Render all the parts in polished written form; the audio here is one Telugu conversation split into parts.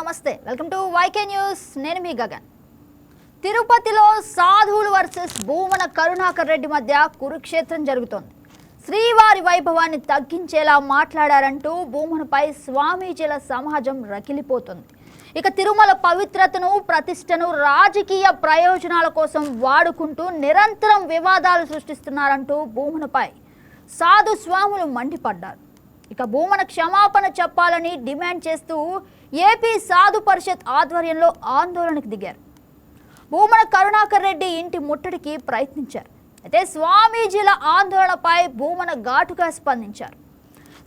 నమస్తే వెల్కమ్ టు వైకే న్యూస్ నేను మీ గగన్ తిరుపతిలో సాధువులు వర్సెస్ భూమన కరుణాకర్ రెడ్డి మధ్య కురుక్షేత్రం జరుగుతోంది శ్రీవారి వైభవాన్ని తగ్గించేలా మాట్లాడారంటూ భూమనపై స్వామీజీల సమాజం రగిలిపోతుంది ఇక తిరుమల పవిత్రతను ప్రతిష్టను రాజకీయ ప్రయోజనాల కోసం వాడుకుంటూ నిరంతరం వివాదాలు సృష్టిస్తున్నారంటూ భూమనపై సాధు స్వాములు మండిపడ్డారు ఇక భూమన క్షమాపణ చెప్పాలని డిమాండ్ చేస్తూ ఏపీ సాధు పరిషత్ ఆధ్వర్యంలో ఆందోళనకు దిగారు భూమన కరుణాకర్ రెడ్డి ఇంటి ముట్టడికి ప్రయత్నించారు అయితే స్వామీజీల ఆందోళనపై భూమన ఘాటుగా స్పందించారు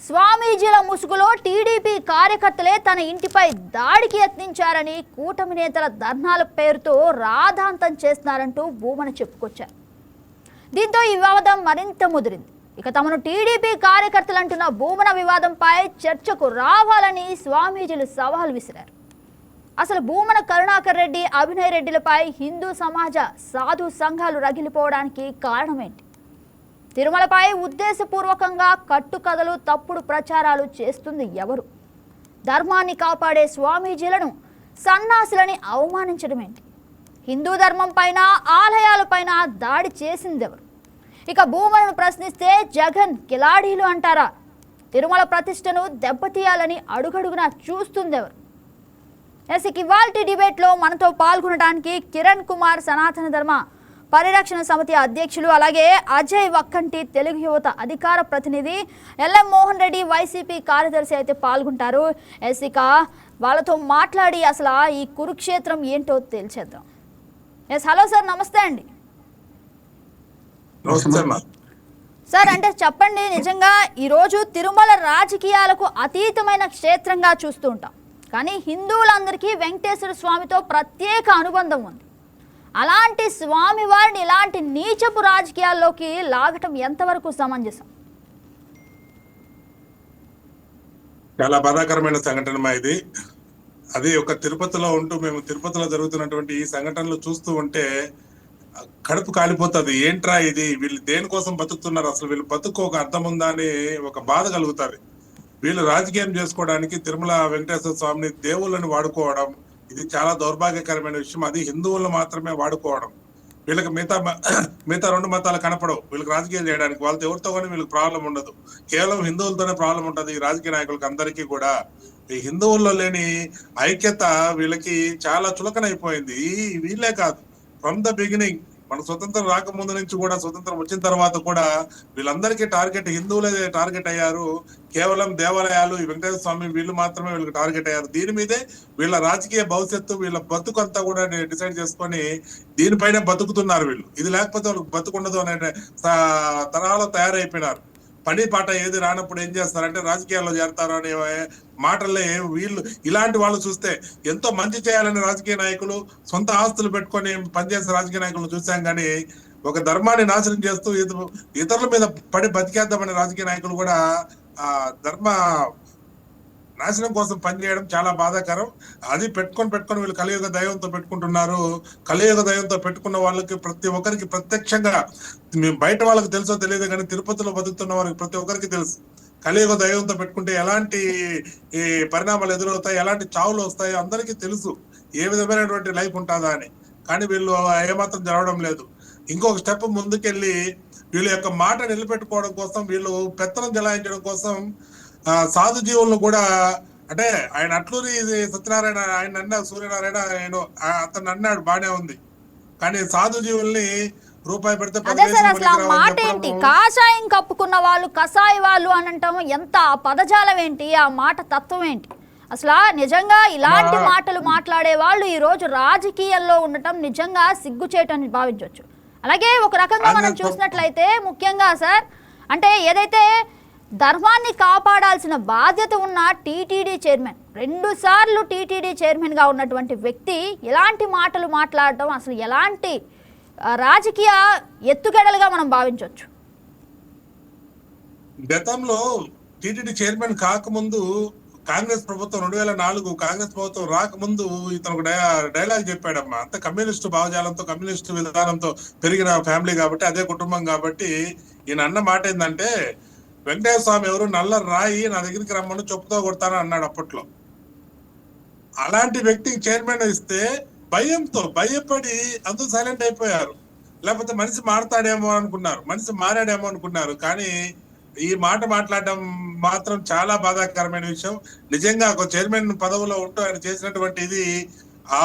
స్వామీజీల ముసుగులో టీడీపీ కార్యకర్తలే తన ఇంటిపై దాడికి యత్నించారని కూటమి నేతల ధర్నాల పేరుతో రాధాంతం చేస్తున్నారంటూ భూమన చెప్పుకొచ్చారు దీంతో ఈ వివాదం మరింత ముదిరింది ఇక తమను టీడీపీ కార్యకర్తలు అంటున్న భూమన వివాదంపై చర్చకు రావాలని స్వామీజీలు సవాల్ విసిరారు అసలు భూమన కరుణాకర్ రెడ్డి అభినయ్ రెడ్డిలపై హిందూ సమాజ సాధు సంఘాలు రగిలిపోవడానికి కారణమేంటి తిరుమలపై ఉద్దేశపూర్వకంగా కట్టుకథలు తప్పుడు ప్రచారాలు చేస్తుంది ఎవరు ధర్మాన్ని కాపాడే స్వామీజీలను సన్నాసులని అవమానించడం ఏంటి హిందూ ధర్మం పైన ఆలయాలపైన దాడి చేసిందెవరు ఇక భూమనను ప్రశ్నిస్తే జగన్ కిలాడీలు అంటారా తిరుమల ప్రతిష్టను దెబ్బతీయాలని అడుగడుగునా చూస్తుందెవరు ఇవాల్టి డిబేట్లో మనతో పాల్గొనడానికి కిరణ్ కుమార్ సనాతన ధర్మ పరిరక్షణ సమితి అధ్యక్షులు అలాగే అజయ్ వక్కంటి తెలుగు యువత అధికార ప్రతినిధి ఎల్ఎం మోహన్ రెడ్డి వైసీపీ కార్యదర్శి అయితే పాల్గొంటారు ఇక వాళ్ళతో మాట్లాడి అసలు ఈ కురుక్షేత్రం ఏంటో తేల్చేద్దాం హలో సార్ నమస్తే అండి సార్ అంటే చెప్పండి నిజంగా ఈరోజు తిరుమల రాజకీయాలకు అతీతమైన క్షేత్రంగా చూస్తూ ఉంటాం కానీ హిందువులందరికీ వెంకటేశ్వర స్వామితో ప్రత్యేక అనుబంధం ఉంది అలాంటి స్వామి వారిని ఇలాంటి నీచపు రాజకీయాల్లోకి లాగటం ఎంతవరకు సమంజసం చాలా బాధాకరమైన సంఘటన ఇది అది ఒక తిరుపతిలో ఉంటూ మేము తిరుపతిలో జరుగుతున్నటువంటి ఈ సంఘటనలు చూస్తూ ఉంటే కడుపు కాలిపోతుంది ఏంట్రా ఇది వీళ్ళు దేనికోసం బతుకుతున్నారు అసలు వీళ్ళు బతుకు ఒక అర్థం ఉందా అని ఒక బాధ కలుగుతుంది వీళ్ళు రాజకీయం చేసుకోవడానికి తిరుమల వెంకటేశ్వర స్వామిని దేవుళ్ళని వాడుకోవడం ఇది చాలా దౌర్భాగ్యకరమైన విషయం అది హిందువులను మాత్రమే వాడుకోవడం వీళ్ళకి మిగతా రెండు మతాలు కనపడవు వీళ్ళకి రాజకీయం చేయడానికి వాళ్ళతో ఎవరితో కానీ వీళ్ళకి ప్రాబ్లం ఉండదు కేవలం హిందువులతోనే ప్రాబ్లం ఉంటుంది ఈ రాజకీయ నాయకులకి అందరికీ కూడా ఈ హిందువుల్లో లేని ఐక్యత వీళ్ళకి చాలా చులకనైపోయింది వీళ్ళే కాదు ఫ్రమ్ ద బిగినింగ్ మన స్వతంత్రం రాకముందు నుంచి కూడా స్వతంత్రం వచ్చిన తర్వాత కూడా వీళ్ళందరికీ టార్గెట్ హిందువులే టార్గెట్ అయ్యారు కేవలం దేవాలయాలు ఈ వెంకటేశ్వర స్వామి వీళ్ళు మాత్రమే వీళ్ళకి టార్గెట్ అయ్యారు దీని మీదే వీళ్ళ రాజకీయ భవిష్యత్తు వీళ్ళ బతుకు అంతా కూడా డిసైడ్ చేసుకొని దీనిపైనే బతుకుతున్నారు వీళ్ళు ఇది లేకపోతే వాళ్ళకి బతుకుండదు అనే తరహాలో తయారైపోయినారు పని పాట ఏది రానప్పుడు ఏం చేస్తారంటే రాజకీయాల్లో చేరతారు అనే మాటల్లో వీళ్ళు ఇలాంటి వాళ్ళు చూస్తే ఎంతో మంచి చేయాలని రాజకీయ నాయకులు సొంత ఆస్తులు పెట్టుకొని పనిచేసే రాజకీయ నాయకులను చూసాం కానీ ఒక ధర్మాన్ని నాశనం చేస్తూ ఇతరుల మీద పడి బతికేద్దామనే రాజకీయ నాయకులు కూడా ఆ ధర్మ నాశనం కోసం పనిచేయడం చాలా బాధాకరం అది పెట్టుకొని వీళ్ళు కలియుగ దైవంతో పెట్టుకుంటున్నారు కలియుగ దైవంతో పెట్టుకున్న వాళ్ళకి ప్రతి ఒక్కరికి ప్రత్యక్షంగా బయట వాళ్ళకి తెలుసో తెలియదు కానీ తిరుపతిలో బతుకుతున్న వారికి ప్రతి ఒక్కరికి తెలుసు కలియుగ దైవంతో పెట్టుకుంటే ఎలాంటి ఈ పరిణామాలు ఎదురవుతాయి ఎలాంటి చావులు వస్తాయో అందరికీ తెలుసు ఏ విధమైనటువంటి లైఫ్ ఉంటుందా అని కానీ వీళ్ళు ఏమాత్రం జరగడం లేదు ఇంకొక స్టెప్ ముందుకెళ్ళి వీళ్ళ యొక్క మాట నిలబెట్టుకోవడం కోసం వీళ్ళు పెత్తనం జలాయించడం కోసం సాధు జీవులను కూడా అంటే ఆయన అట్లూరి సత్యనారాయణ ఆయన అన్న సూర్యనారాయణ ఆయన అతను అన్నాడు బానే ఉంది కానీ సాధు జీవుల్ని రూపాయి పెడితే మాట ఏంటి కాషాయం కప్పుకున్న వాళ్ళు కషాయి వాళ్ళు అని అంటాము ఎంత పదజాలం ఏంటి ఆ మాట తత్వం ఏంటి అసలు నిజంగా ఇలాంటి మాటలు మాట్లాడే వాళ్ళు ఈ రోజు రాజకీయాల్లో ఉండటం నిజంగా సిగ్గుచేటని భావించవచ్చు అలాగే ఒక రకంగా మనం చూసినట్లయితే ముఖ్యంగా సార్ అంటే ఏదైతే ధర్మాన్ని కాపాడాల్సిన బాధ్యత ఉన్న టీటీడీ చైర్మన్ 2 సార్లు టీటీడీ చైర్మన్ గా ఉన్నటువంటి వ్యక్తి ఎలాంటి మాటలు మాట్లాడటం అసలు ఎలాంటి రాజకీయ ఎత్తుగడలుగా మనం భావించవచ్చు గతంలో టీటీడీ చైర్మన్ కాకముందు కాంగ్రెస్ ప్రభుత్వం 2004 కాంగ్రెస్ ప్రభుత్వం రాకముందు ఇతను డైలాగ్ చెప్పాడమ్మా అంత కమ్యూనిస్టు భావజాలంతో కమ్యూనిస్టు విధానంతో పెరిగిన ఫ్యామిలీ కాబట్టి అదే కుటుంబం కాబట్టి ఈయన అన్న మాట ఏంటంటే వెంకటేశ్వర స్వామి ఎవరు నల్ల రాయి నా దగ్గరికి రమ్మని చెప్పుతో కొడతాను అన్నాడు అప్పట్లో అలాంటి వ్యక్తికి చైర్మన్ ఇస్తే భయపడి అందరూ సైలెంట్ అయిపోయారు. లేకపోతే మనిషి మారతాడేమో అనుకున్నారు, మనిషి మారాడేమో అనుకున్నారు. కానీ ఈ మాట మాట్లాడడం మాత్రం చాలా బాధాకరమైన విషయం. నిజంగా ఒక చైర్మన్ పదవిలో ఉంటూ ఆయన చేసినటువంటి ఇది ఆ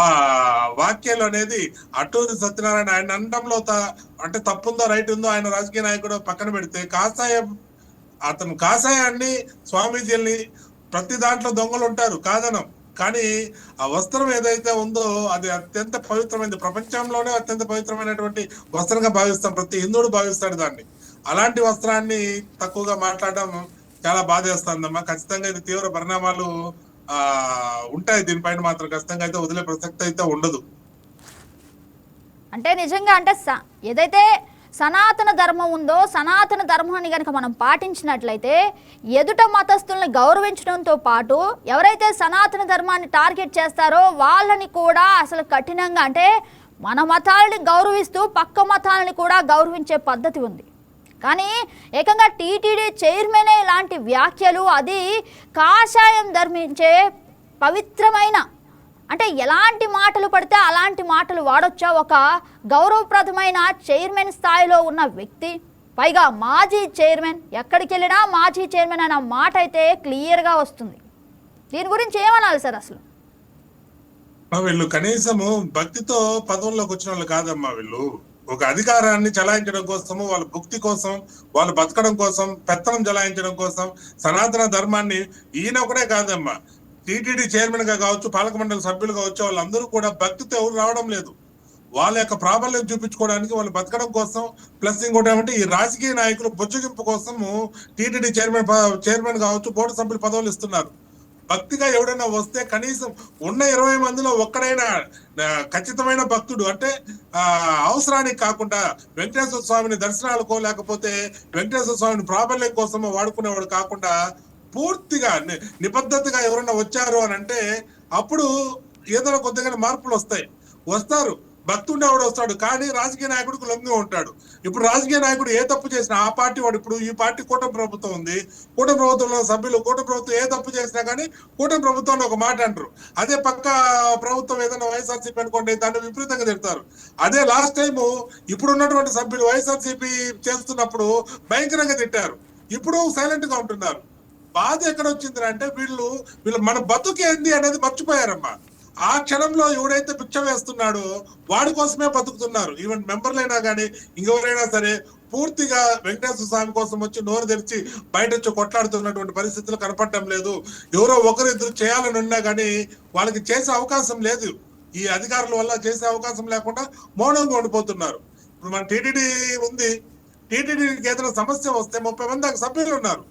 వాక్యాలు అనేది అటూరి సత్యనారాయణ ఆయన అనడంలో అంటే తప్పుందో రైట్ ఉందో ఆయన రాజకీయ నాయకుడు పక్కన పెడితే అతను కాషాయాన్ని స్వామీజీల్ని ప్రతి దాంట్లో దొంగలు ఉంటారు కాదనం, కానీ ఆ వస్త్రం ఏదైతే ఉందో అది అత్యంత పవిత్రమైనది, ప్రపంచంలోనే అత్యంత పవిత్రమైనటువంటి వస్త్రంగా భావిస్తాం, ప్రతి హిందువుడు భావిస్తాడు దాన్ని. అలాంటి వస్త్రాన్ని తక్కువగా మాట్లాడడం చాలా బాధేస్తుందమ్మా. ఖచ్చితంగా ఇది తీవ్ర పరిణామాలు ఉంటాయి. దీనిపైన మాత్రం ఖచ్చితంగా అయితే వదిలే ప్రసక్తి అయితే ఉండదు. అంటే నిజంగా అంటే ఏదైతే సనాతన ధర్మం ఉందో సనాతన ధర్మాన్ని కనుక మనం పాటించినట్లయితే ఎదుట మతస్థుల్ని గౌరవించడంతో పాటు ఎవరైతే సనాతన ధర్మాన్ని టార్గెట్ చేస్తారో వాళ్ళని కూడా అసలు కఠినంగా అంటే మన మతాలని గౌరవిస్తూ పక్క మతాలని కూడా గౌరవించే పద్ధతి ఉంది. కానీ ఏకంగా టీటీడీ చైర్మనే ఇలాంటి వ్యాఖ్యలు, అది కాషాయం ధర్మించే పవిత్రమైన అంటే ఎలాంటి మాటలు పడితే అలాంటి మాటలు వాడొచ్చా ఒక గౌరవప్రదమైన చైర్మన్ స్థాయిలో ఉన్న వ్యక్తి, పైగా మాజీ చైర్మన్, ఎక్కడికి వెళ్ళినా మాజీ చైర్మన్ అన్న మాట అయితే క్లియర్గా వస్తుంది. దీని గురించి ఏమనాలి సార్? అసలు వీళ్ళు కనీసము భక్తితో పదవుల్లోకి వచ్చిన వాళ్ళు కాదమ్మా. వీళ్ళు ఒక అధికారాన్ని చలాయించడం కోసము, వాళ్ళ భక్తి కోసం, వాళ్ళు బతకడం కోసం, పెత్తనం చలాయించడం కోసం సనాతన ధర్మాన్ని ఈయన ఒకటే కాదమ్మా, టీటీడీ చైర్మన్ గా కావచ్చు, పాలక మండలి సభ్యులు కావచ్చు, వాళ్ళందరూ కూడా భక్తితో ఎవరు రావడం లేదు. వాళ్ళ యొక్క ప్రాబల్యం చూపించుకోవడానికి, వాళ్ళు బతకడం కోసం, ప్లస్ ఇంకోటి ఏమంటే ఈ రాజకీయ నాయకులు బొజ్జగింపు కోసము టీటీడీ చైర్మన్ కావచ్చు, బోర్డు సభ్యులు పదవులు ఇస్తున్నారు. భక్తిగా ఎవడైనా వస్తే కనీసం ఉన్న 20 మందిలో ఒక్కడైనా ఖచ్చితమైన భక్తుడు అంటే అవసరానికి కాకుండా వెంకటేశ్వర స్వామిని దర్శనాలకో లేకపోతే వెంకటేశ్వర స్వామిని ప్రాబల్యం కోసమో వాడుకునేవాడు కాకుండా పూర్తిగా నిబద్ధతగా ఎవరన్నా వచ్చారు అని అంటే అప్పుడు ఏదైనా కొద్దిగా మార్పులు వస్తారు. భక్తుండేవాడు వస్తాడు, కానీ రాజకీయ నాయకుడికి లొంగి ఉంటాడు. ఇప్పుడు రాజకీయ నాయకుడు ఏ తప్పు చేసినా ఆ పార్టీ వాడు, ఇప్పుడు ఈ పార్టీ కూటమి ప్రభుత్వం ఉంది, కూటమి ప్రభుత్వంలో సభ్యులు కూటమి ప్రభుత్వం ఏ తప్పు చేసినా కానీ కూటమి ప్రభుత్వాన్ని ఒక మాట అంటారు. అదే పక్క ప్రభుత్వం ఏదైనా వైఎస్ఆర్సీపీ అనుకోండి, దాన్ని విపరీతంగా తిడతారు. అదే లాస్ట్ టైము ఇప్పుడు ఉన్నటువంటి సభ్యులు వైఎస్ఆర్సీపీ చేస్తున్నప్పుడు భయంకరంగా తిట్టారు, ఇప్పుడు సైలెంట్ గా ఉంటున్నారు. బాధ ఎక్కడ వచ్చింది అంటే వీళ్ళు మన బతుకు ఏంది అనేది మర్చిపోయారమ్మా. ఆ క్షణంలో ఎవడైతే భిక్ష వేస్తున్నాడో వాడి కోసమే బతుకుతున్నారు. ఈవెన్ మెంబర్లైనా కానీ ఇంకెవరైనా సరే పూర్తిగా వెంకటేశ్వర స్వామి కోసం వచ్చి నోరు తెరిచి బయట వచ్చి కొట్లాడుతున్నటువంటి పరిస్థితులు కనపడటం లేదు. ఎవరో ఒకరిద్దరు చేయాలని ఉన్నా కానీ వాళ్ళకి చేసే అవకాశం లేదు. ఈ అధికారుల వల్ల చేసే అవకాశం లేకుండా మౌనంగా ఉండిపోతున్నారు. ఇప్పుడు మన టీటీడీ ఉంది, టీటీడీకి ఏదైనా సమస్య వస్తే 30 మంది దాకా సభ్యులు ఉన్నారు.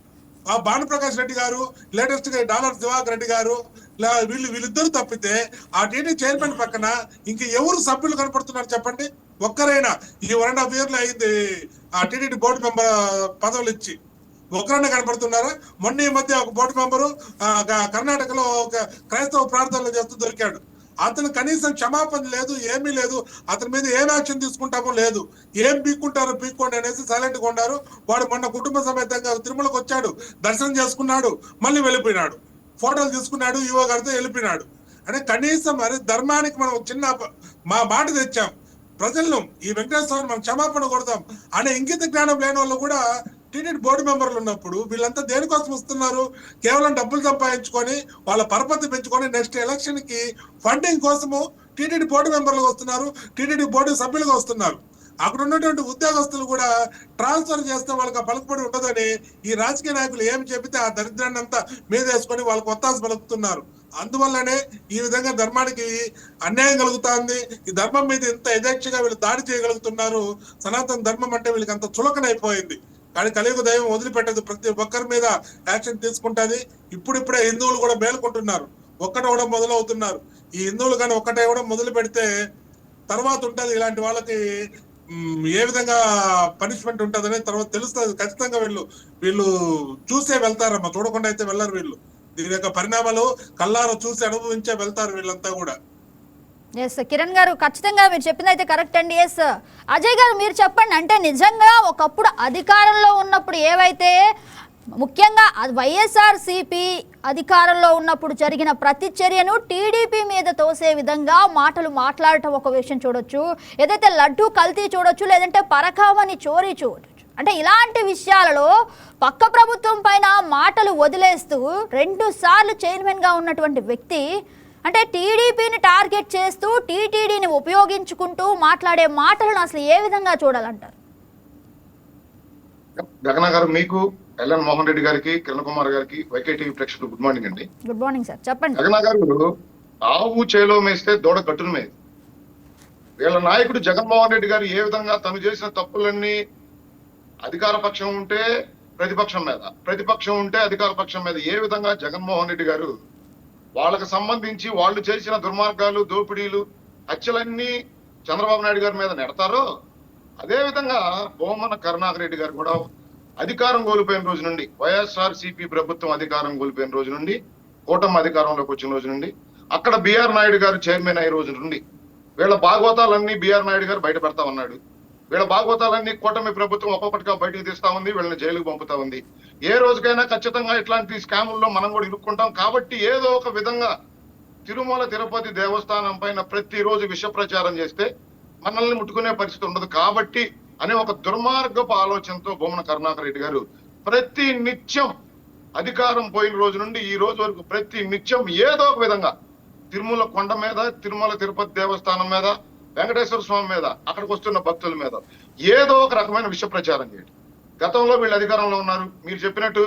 ఆ భానుప్రకాష్ రెడ్డి గారు, లేటెస్ట్ గా డాలర్ దివాకర్ రెడ్డి గారు, వీళ్ళిద్దరు తప్పితే ఆ టీటీ చైర్మన్ పక్కన ఇంక ఎవరు సభ్యులు కనపడుతున్నారు చెప్పండి? ఒక్కరైనా ఈ 1.5 years అయింది ఆ టీటీడీ బోర్డు మెంబర్ పదవులు ఇచ్చి ఒక్కరైనా కనపడుతున్నారా? మొన్న ఈ మధ్య ఒక బోర్డు మెంబరు కర్ణాటకలో ఒక క్రైస్తవ ప్రార్థనలు చేస్తూ దొరికాడు. అతను కనీసం క్షమాపణ లేదు, ఏమీ లేదు. అతని మీద ఏం యాక్షన్ తీసుకుంటామో లేదు. ఏం పీక్కుంటారో పీక్కోండి అనేసి సైలెంట్ గా ఉన్నారు. వాడు మొన్న కుటుంబ సమేతంగా తిరుమలకు వచ్చాడు, దర్శనం చేసుకున్నాడు, మళ్ళీ వెళ్ళిపోయినాడు, ఫోటోలు తీసుకున్నాడు, యువ గారితో వెళ్ళిపోయినాడు. అంటే కనీసం మరి ధర్మానికి మనం చిన్న మా మాట తెచ్చాం, ప్రజలను ఈ వెంకటేశ్వర మనం క్షమాపణ కొడతాం అనే ఇంగిత జ్ఞానం లేని వాళ్ళు కూడా టీటీడీ బోర్డు మెంబర్లు ఉన్నప్పుడు వీళ్ళంతా దేనికోసం వస్తున్నారు? కేవలం డబ్బులు సంపాదించుకొని వాళ్ళ పరపతి పెంచుకొని నెక్స్ట్ ఎలక్షన్ కి ఫండింగ్ కోసము టీటీడీ బోర్డు మెంబర్లుగా వస్తున్నారు, టీటీడీ బోర్డు సభ్యులుగా వస్తున్నారు. అక్కడ ఉన్నటువంటి ఉద్యోగస్తులు కూడా ట్రాన్స్ఫర్ చేస్తే వాళ్ళకి పలుకుబడి ఉండదని ఈ రాజకీయ నాయకులు ఏమి చెబితే ఆ దరిద్రాన్ని అంతా మీద వేసుకొని వాళ్ళకి ఒత్తాస పలుకుతున్నారు. అందువల్లనే ఈ విధంగా ధర్మానికి అన్యాయం కలుగుతుంది. ఈ ధర్మం మీద ఇంత యథేచ్ఛగా వీళ్ళు దాడి చేయగలుగుతున్నారు. సనాతన ధర్మం అంటే వీళ్ళకి అంత చులకనైపోయింది. కానీ కలియుగ దైవం వదిలిపెట్టదు, ప్రతి ఒక్కరి మీద యాక్షన్ తీసుకుంటుంది. ఇప్పుడిప్పుడే హిందువులు కూడా మేలుకుంటున్నారు, ఒక్కటవడం మొదలవుతున్నారు. ఈ హిందువులు కానీ ఒక్కటే కూడా మొదలు పెడితే తర్వాత ఉంటుంది ఇలాంటి వాళ్ళకి ఏ విధంగా పనిష్మెంట్ ఉంటుంది అనేది తర్వాత తెలుస్తుంది. ఖచ్చితంగా వీళ్ళు చూసే వెళ్తారమ్మా, చూడకుండా అయితే వెళ్ళరు. వీళ్ళు దీని యొక్క పరిణామాలు కళ్ళారా చూసి అనుభవించే వెళ్తారు వీళ్ళంతా కూడా. ఎస్ కిరణ్ గారు, ఖచ్చితంగా మీరు చెప్పింది అయితే కరెక్ట్ అండి. ఎస్ అజయ్ గారు, మీరు చెప్పండి, అంటే నిజంగా ఒకప్పుడు అధికారంలో ఉన్నప్పుడు ఏవైతే ముఖ్యంగా వైఎస్ఆర్సీపీ అధికారంలో ఉన్నప్పుడు జరిగిన ప్రతి చర్యను టీడీపీ మీద తోసే విధంగా మాటలు మాట్లాడటం ఒక విషయం చూడొచ్చు, ఏదైతే లడ్డూ కల్తీ చూడొచ్చు, లేదంటే పరకామని చోరీ చూడొచ్చు. అంటే ఇలాంటి విషయాలలో పక్క ప్రభుత్వం పైన మాటలు వదిలేస్తూ 2 సార్లు చైర్మన్గా ఉన్నటువంటి వ్యక్తి అంటే టీడీపీని టార్గెట్ చేస్తూ టీటీడీని ఉపయోగించుకుంటూ మాట్లాడే మాటలను అసలు ఏ విధంగా చూడాలంటారు? గగన గారు, మీకు ఎల్ఎన్ మోహన్ రెడ్డి గారికి, కిరణ్ కుమార్ గారికి, వైకే టీవీ ప్రేక్షకులు గుడ్ మార్నింగ్ అండి. గుడ్ మార్నింగ్ సార్, చెప్పండి. గగన గారు, ఆవు చేలో మేస్తే దూడ గట్టును మేది. వీళ్ళ నాయకుడు జగన్మోహన్ రెడ్డి గారు ఏ విధంగా తను చేసిన తప్పులన్నీ అధికార పక్షం ఉంటే ప్రతిపక్షం మీద, ప్రతిపక్షం ఉంటే అధికార పక్షం మీద ఏ విధంగా జగన్మోహన్ రెడ్డి గారు వాళ్ళకి సంబంధించి వాళ్ళు చేసిన దుర్మార్గాలు, దోపిడీలు, హత్యలన్నీ చంద్రబాబు నాయుడు గారి మీద నెడతారో అదే విధంగా బొమ్మన కరుణాకర్ రెడ్డి గారు కూడా అధికారం కోల్పోయిన రోజు నుండి, వైఎస్ఆర్సీపీ ప్రభుత్వం అధికారం కోల్పోయిన రోజు నుండి, కూటమి అధికారంలోకి వచ్చిన రోజు నుండి, అక్కడ బిఆర్ నాయుడు గారు చైర్మన్ అయ్యే రోజు నుండి వీళ్ళ భాగవతాలన్నీ బిఆర్ నాయుడు గారు బయట పెడతా ఉన్నాడు. వీళ్ళ భాగవతాలన్నీ కూటమి ప్రభుత్వం ఒక్కొక్కటిగా బయటకు తీస్తా ఉంది, వీళ్ళని జైలుకు పంపుతా ఉంది. ఏ రోజుకైనా ఖచ్చితంగా ఇట్లాంటి స్కాముల్లో మనం కూడా ఇరుక్కుంటాం. కాబట్టి ఏదో ఒక విధంగా తిరుమల తిరుపతి దేవస్థానం పైన ప్రతిరోజు విష ప్రచారం చేస్తే మనల్ని ముట్టుకునే పరిస్థితి ఉండదు. కాబట్టి అనే ఒక దుర్మార్గపు ఆలోచనతో బొమ్మన కరుణాకర్ రెడ్డి గారు ప్రతి నిత్యం అధికారం పోయిన రోజు నుండి ఈ రోజు వరకు ప్రతి నిత్యం ఏదో ఒక విధంగా తిరుమల కొండ మీద, తిరుమల తిరుపతి దేవస్థానం మీద, వెంకటేశ్వర స్వామి మీద, అక్కడికి వస్తున్న భక్తుల మీద ఏదో ఒక రకమైన విష ప్రచారం చేయండి. గతంలో వీళ్ళు అధికారంలో ఉన్నారు. మీరు చెప్పినట్టు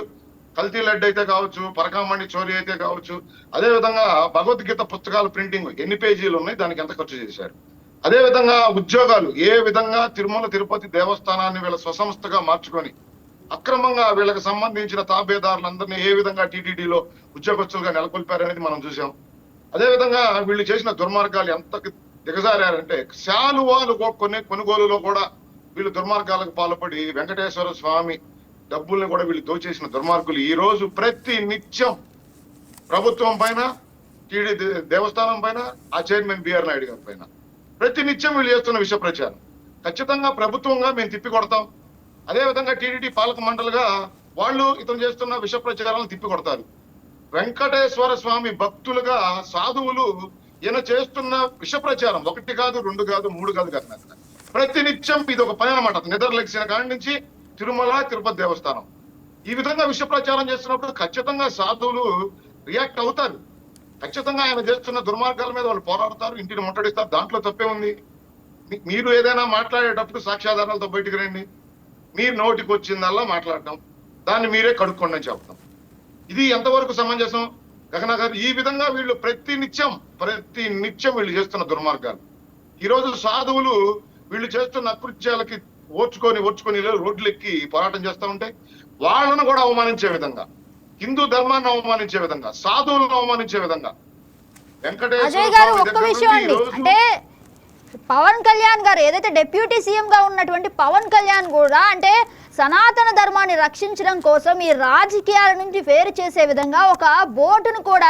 కల్తీ లడ్డు అయితే కావచ్చు, పరకామణి చోరీ అయితే కావచ్చు, అదే విధంగా భగవద్గీత పుస్తకాల ప్రింటింగ్ ఎన్ని పేజీలు ఉన్నాయి, దానికి ఎంత ఖర్చు చేశారు. అదే విధంగా ఉద్యోగాలు ఏ విధంగా తిరుమల తిరుపతి దేవస్థానాన్ని వీళ్ళ స్వసంస్థగా మార్చుకొని అక్రమంగా వీళ్ళకి సంబంధించిన తాబేదారులందరినీ ఏ విధంగా టీటీడీలో ఉద్యోగస్తులుగా నెలకొల్పారనేది మనం చూసాం. అదే విధంగా వీళ్ళు చేసిన దుర్మార్గాలు ఎంత దిగజారంటే శాలువాలు కొనుగోలులో కూడా వీళ్ళు దుర్మార్గాలకు పాల్పడి వెంకటేశ్వర స్వామి డబ్బుల్ని కూడా వీళ్ళు దోచేసిన దుర్మార్గులు ఈ రోజు ప్రతి నిత్యం ప్రభుత్వం పైన, టీడీ దేవస్థానం పైన, ఆ చైర్మన్ బిఆర్ నాయుడు గారి పైన ప్రతి నిత్యం వీళ్ళు చేస్తున్న విష ప్రచారం ఖచ్చితంగా ప్రభుత్వంగా మేము తిప్పి కొడతాం. అదే విధంగా టీడీడీ పాలక మండలిగా వాళ్ళు ఇతను చేస్తున్న విష ప్రచారాలను తిప్పి కొడతారు. వెంకటేశ్వర స్వామి భక్తులుగా సాధువులు ఈయన చేస్తున్న విష ప్రచారం 1 కాదు, 2 కాదు, 3 కాదు కదా, ప్రతి నిత్యం ఇది ఒక పని అనమాట. నిద్రలెక్సిన కాడి నుంచి తిరుమల తిరుపతి దేవస్థానం ఈ విధంగా విష ప్రచారం చేస్తున్నప్పుడు ఖచ్చితంగా సాధువులు రియాక్ట్ అవుతారు. ఖచ్చితంగా ఆయన చేస్తున్న దుర్మార్గాల మీద వాళ్ళు పోరాడతారు, ఇంటిని ముట్టడిస్తారు. దాంట్లో తప్పే ఉంది. మీరు ఏదైనా మాట్లాడేటప్పుడు సాక్ష్యాధారాలతో బయటకు రండి. మీరు నోటికి వచ్చిందల్లా మాట్లాడటం, దాన్ని మీరే కడుక్కోండి అని చెప్తాం. ఇది ఎంతవరకు సమంజసం? గగన గారు, ఈ విధంగా వీళ్ళు ప్రతి నిత్యం వీళ్ళు చేస్తున్న దుర్మార్గాలు ఈ రోజు సాధువులు వీళ్ళు చేస్తున్న అకృత్యాలకి ఓర్చుకొని రోడ్లు ఎక్కి పోరాటం చేస్తూ ఉంటే వాళ్ళను కూడా అవమానించే విధంగా, హిందూ ధర్మాన్ని అవమానించే విధంగా, సాధువులను అవమానించే విధంగా అజయ్ గారు ఒక్క విషయం అండి, అంటే పవన్ కళ్యాణ్ గారు ఏదైతే డిప్యూటీ సీఎం గా ఉన్నటువంటి పవన్ కళ్యాణ్ కూడా అంటే సనాతన ధర్మాన్ని రక్షించడం కోసం ఈ రాజకీయాల నుంచి వేరు చేసే విధంగా ఒక బోర్డును కూడా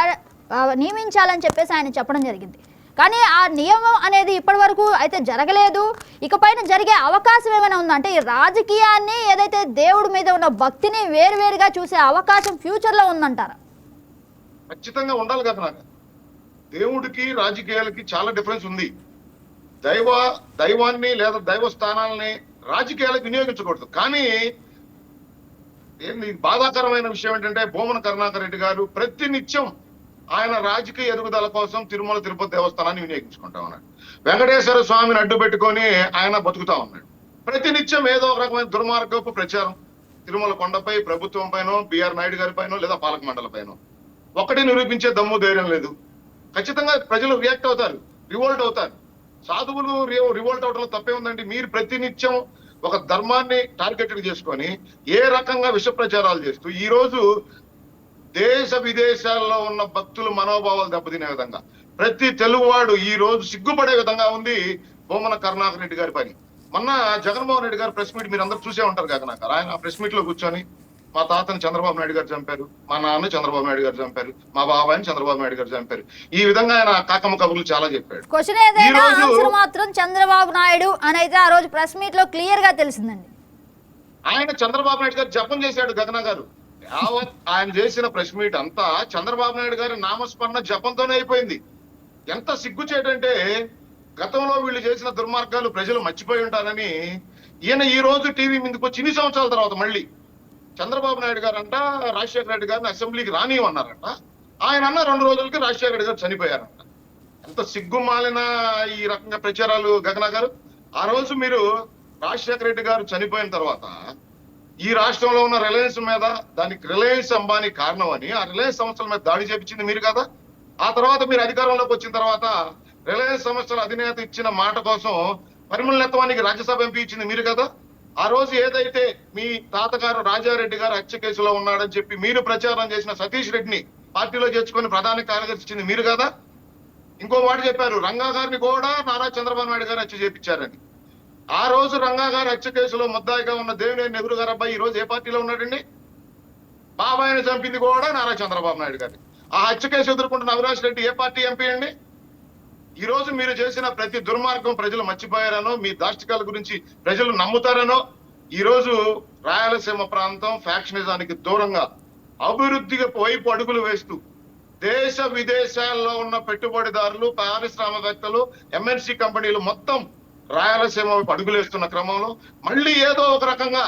నియమించాలని చెప్పేసి ఆయన చెప్పడం జరిగింది. కానీ ఆ నియమం అనేది ఇప్పటి వరకు అయితే జరగలేదు. ఇకపైన జరిగే అవకాశం ఏమైనా ఉందా? అంటే ఈ రాజకీయాన్ని ఏదైతే దేవుడి మీద ఉన్న భక్తిని వేరువేరుగా చూసే అవకాశం ఫ్యూచర్ లో ఉందంటారా? ఖచ్చితంగా ఉండాలి కదా. దేవుడికి రాజకీయాలకి చాలా డిఫరెన్స్ ఉంది. దైవాన్ని లేదా దైవ స్థానాలని రాజకీయాలకు వినియోగించకూడదు. కానీ బాధాకరమైన విషయం ఏంటంటే బొమ్మన కరుణాకర్ రెడ్డి గారు ప్రతి నిత్యం ఆయన రాజకీయ ఎదుగుదల కోసం తిరుమల తిరుపతి దేవస్థానాన్ని వినియోగించుకుంటా ఉన్నాడు. వెంకటేశ్వర స్వామిని అడ్డు పెట్టుకొని ఆయన బతుకుతా ఉన్నాడు. ప్రతి నిత్యం ఏదో ఒక రకమైన దుర్మార్గపు ప్రచారం తిరుమల కొండపై, ప్రభుత్వం పైన, బిఆర్ నాయుడు గారి పైన లేదా పాలక మండలి పైన ఒకటి నిరూపించే దమ్ము ధైర్యం లేదు. ఖచ్చితంగా ప్రజలు రియాక్ట్ అవుతారు, రివోల్ట్ అవుతారు. సాధువులు రివోల్ట్ అవడంలో తప్పే ఉందండి. మీరు ప్రతినిత్యం ఒక ధర్మాన్ని టార్గెటెడ్ చేసుకొని ఏ రకంగా విష ప్రచారాలు చేస్తూ ఈ రోజు దేశ విదేశాల్లో ఉన్న భక్తుల మనోభావాలు దెబ్బతినే విధంగా ప్రతి తెలుగువాడు ఈ రోజు సిగ్గుపడే విధంగా ఉంది బొమ్మన కరుణాకర్ రెడ్డి గారి పని. మొన్న జగన్మోహన్ రెడ్డి గారి ప్రెస్ మీట్ మీరు అందరూ చూసే ఉంటారు కరుణాకర్. ఆయన ప్రెస్ మీట్ లో కూర్చొని మా తాతని చంద్రబాబు నాయుడు గారు చంపారు, మా నాన్న చంద్రబాబు నాయుడు గారు చంపారు, మా బాబాయిని చంద్రబాబు నాయుడు గారు చంపారు, ఈ విధంగా ఆయన కాకమ్మ కబుర్లు చాలా చెప్పాడు. క్వశ్చన్ ఏదైనా ఆన్సర్ మాత్రం చంద్రబాబు నాయుడు అని అయితే ఆ రోజు ప్రెస్ మీట్ లో క్లియర్ గా తెలిసిందండి. ఆయన చంద్రబాబు నాయుడు గారు జపం చేశాడు. గగన గారు యావత్ ఆయన చేసిన ప్రెస్ మీట్ అంతా చంద్రబాబు నాయుడు గారి నామస్మరణ జపంతోనే అయిపోయింది. ఎంత సిగ్గుచేటంటే గతంలో వీళ్ళు చేసిన దుర్మార్గాలు ప్రజలు మర్చిపోయి ఉంటారని ఈయన ఈ రోజు టీవీ ముందుకు వచ్చి ఇన్ని సంవత్సరాల తర్వాత మళ్ళీ చంద్రబాబు నాయుడు గారు అంట రాజశేఖర రెడ్డి గారిని అసెంబ్లీకి రానివన్నారంట. ఆయన అన్న 2 రోజులకి రాజశేఖర రెడ్డి గారు చనిపోయారంట. ఎంత సిగ్గుమాలిన ఈ రకంగా ప్రచారాలు గగన గారు. ఆ రోజు మీరు రాజశేఖర రెడ్డి గారు చనిపోయిన తర్వాత ఈ రాష్ట్రంలో ఉన్న రిలయన్స్ మీద, దానికి రిలయన్స్ అంబానీ కారణం అని ఆ రిలయన్స్ సంస్థల మీద దాడి చేపించింది మీరు కదా. ఆ తర్వాత మీరు అధికారంలోకి వచ్చిన తర్వాత రిలయన్స్ సంస్థల అధినేత ఇచ్చిన మాట కోసం పరిమళనత్వానికి రాజ్యసభ ఎంపీ ఇచ్చింది మీరు కదా. ఆ రోజు ఏదైతే మీ తాతగారు రాజారెడ్డి గారు హత్య కేసులో ఉన్నాడని చెప్పి మీరు ప్రచారం చేసిన సతీష్ రెడ్డిని పార్టీలో చేర్చుకొని ప్రధాన కార్యదర్శి ఇచ్చింది మీరు కదా. ఇంకో మాట చెప్పారు, రంగా గారిని కూడా నారా చంద్రబాబు నాయుడు గారు హత్య చేపించారని. ఆ రోజు రంగా గారి హత్య కేసులో ముద్దాయిగా ఉన్న దేవినేని నెహ్రూ గారు అబ్బాయి ఈ రోజు ఏ పార్టీలో ఉన్నాడండి? బాబాయిని చంపింది కూడా నారా చంద్రబాబు నాయుడు గారి. ఆ హత్య కేసు ఎదుర్కొంటున్న అవినాష్ రెడ్డి ఏ పార్టీ ఎంపీ అండి? ఈ రోజు మీరు చేసిన ప్రతి దుర్మార్గం ప్రజలు మర్చిపోయారనో, మీ దాష్టికాల గురించి ప్రజలు నమ్ముతారనో ఈ రోజు రాయలసీమ ప్రాంతం ఫ్యాక్షనిజానికి దూరంగా అభివృద్ధి వైపు అడుగులు వేస్తూ దేశ విదేశాల్లో ఉన్న పెట్టుబడిదారులు, పారిశ్రామికవేత్తలు, ఎంఎన్సీ కంపెనీలు మొత్తం రాయలసీమ వైపు అడుగులేస్తున్న క్రమంలో మళ్ళీ ఏదో ఒక రకంగా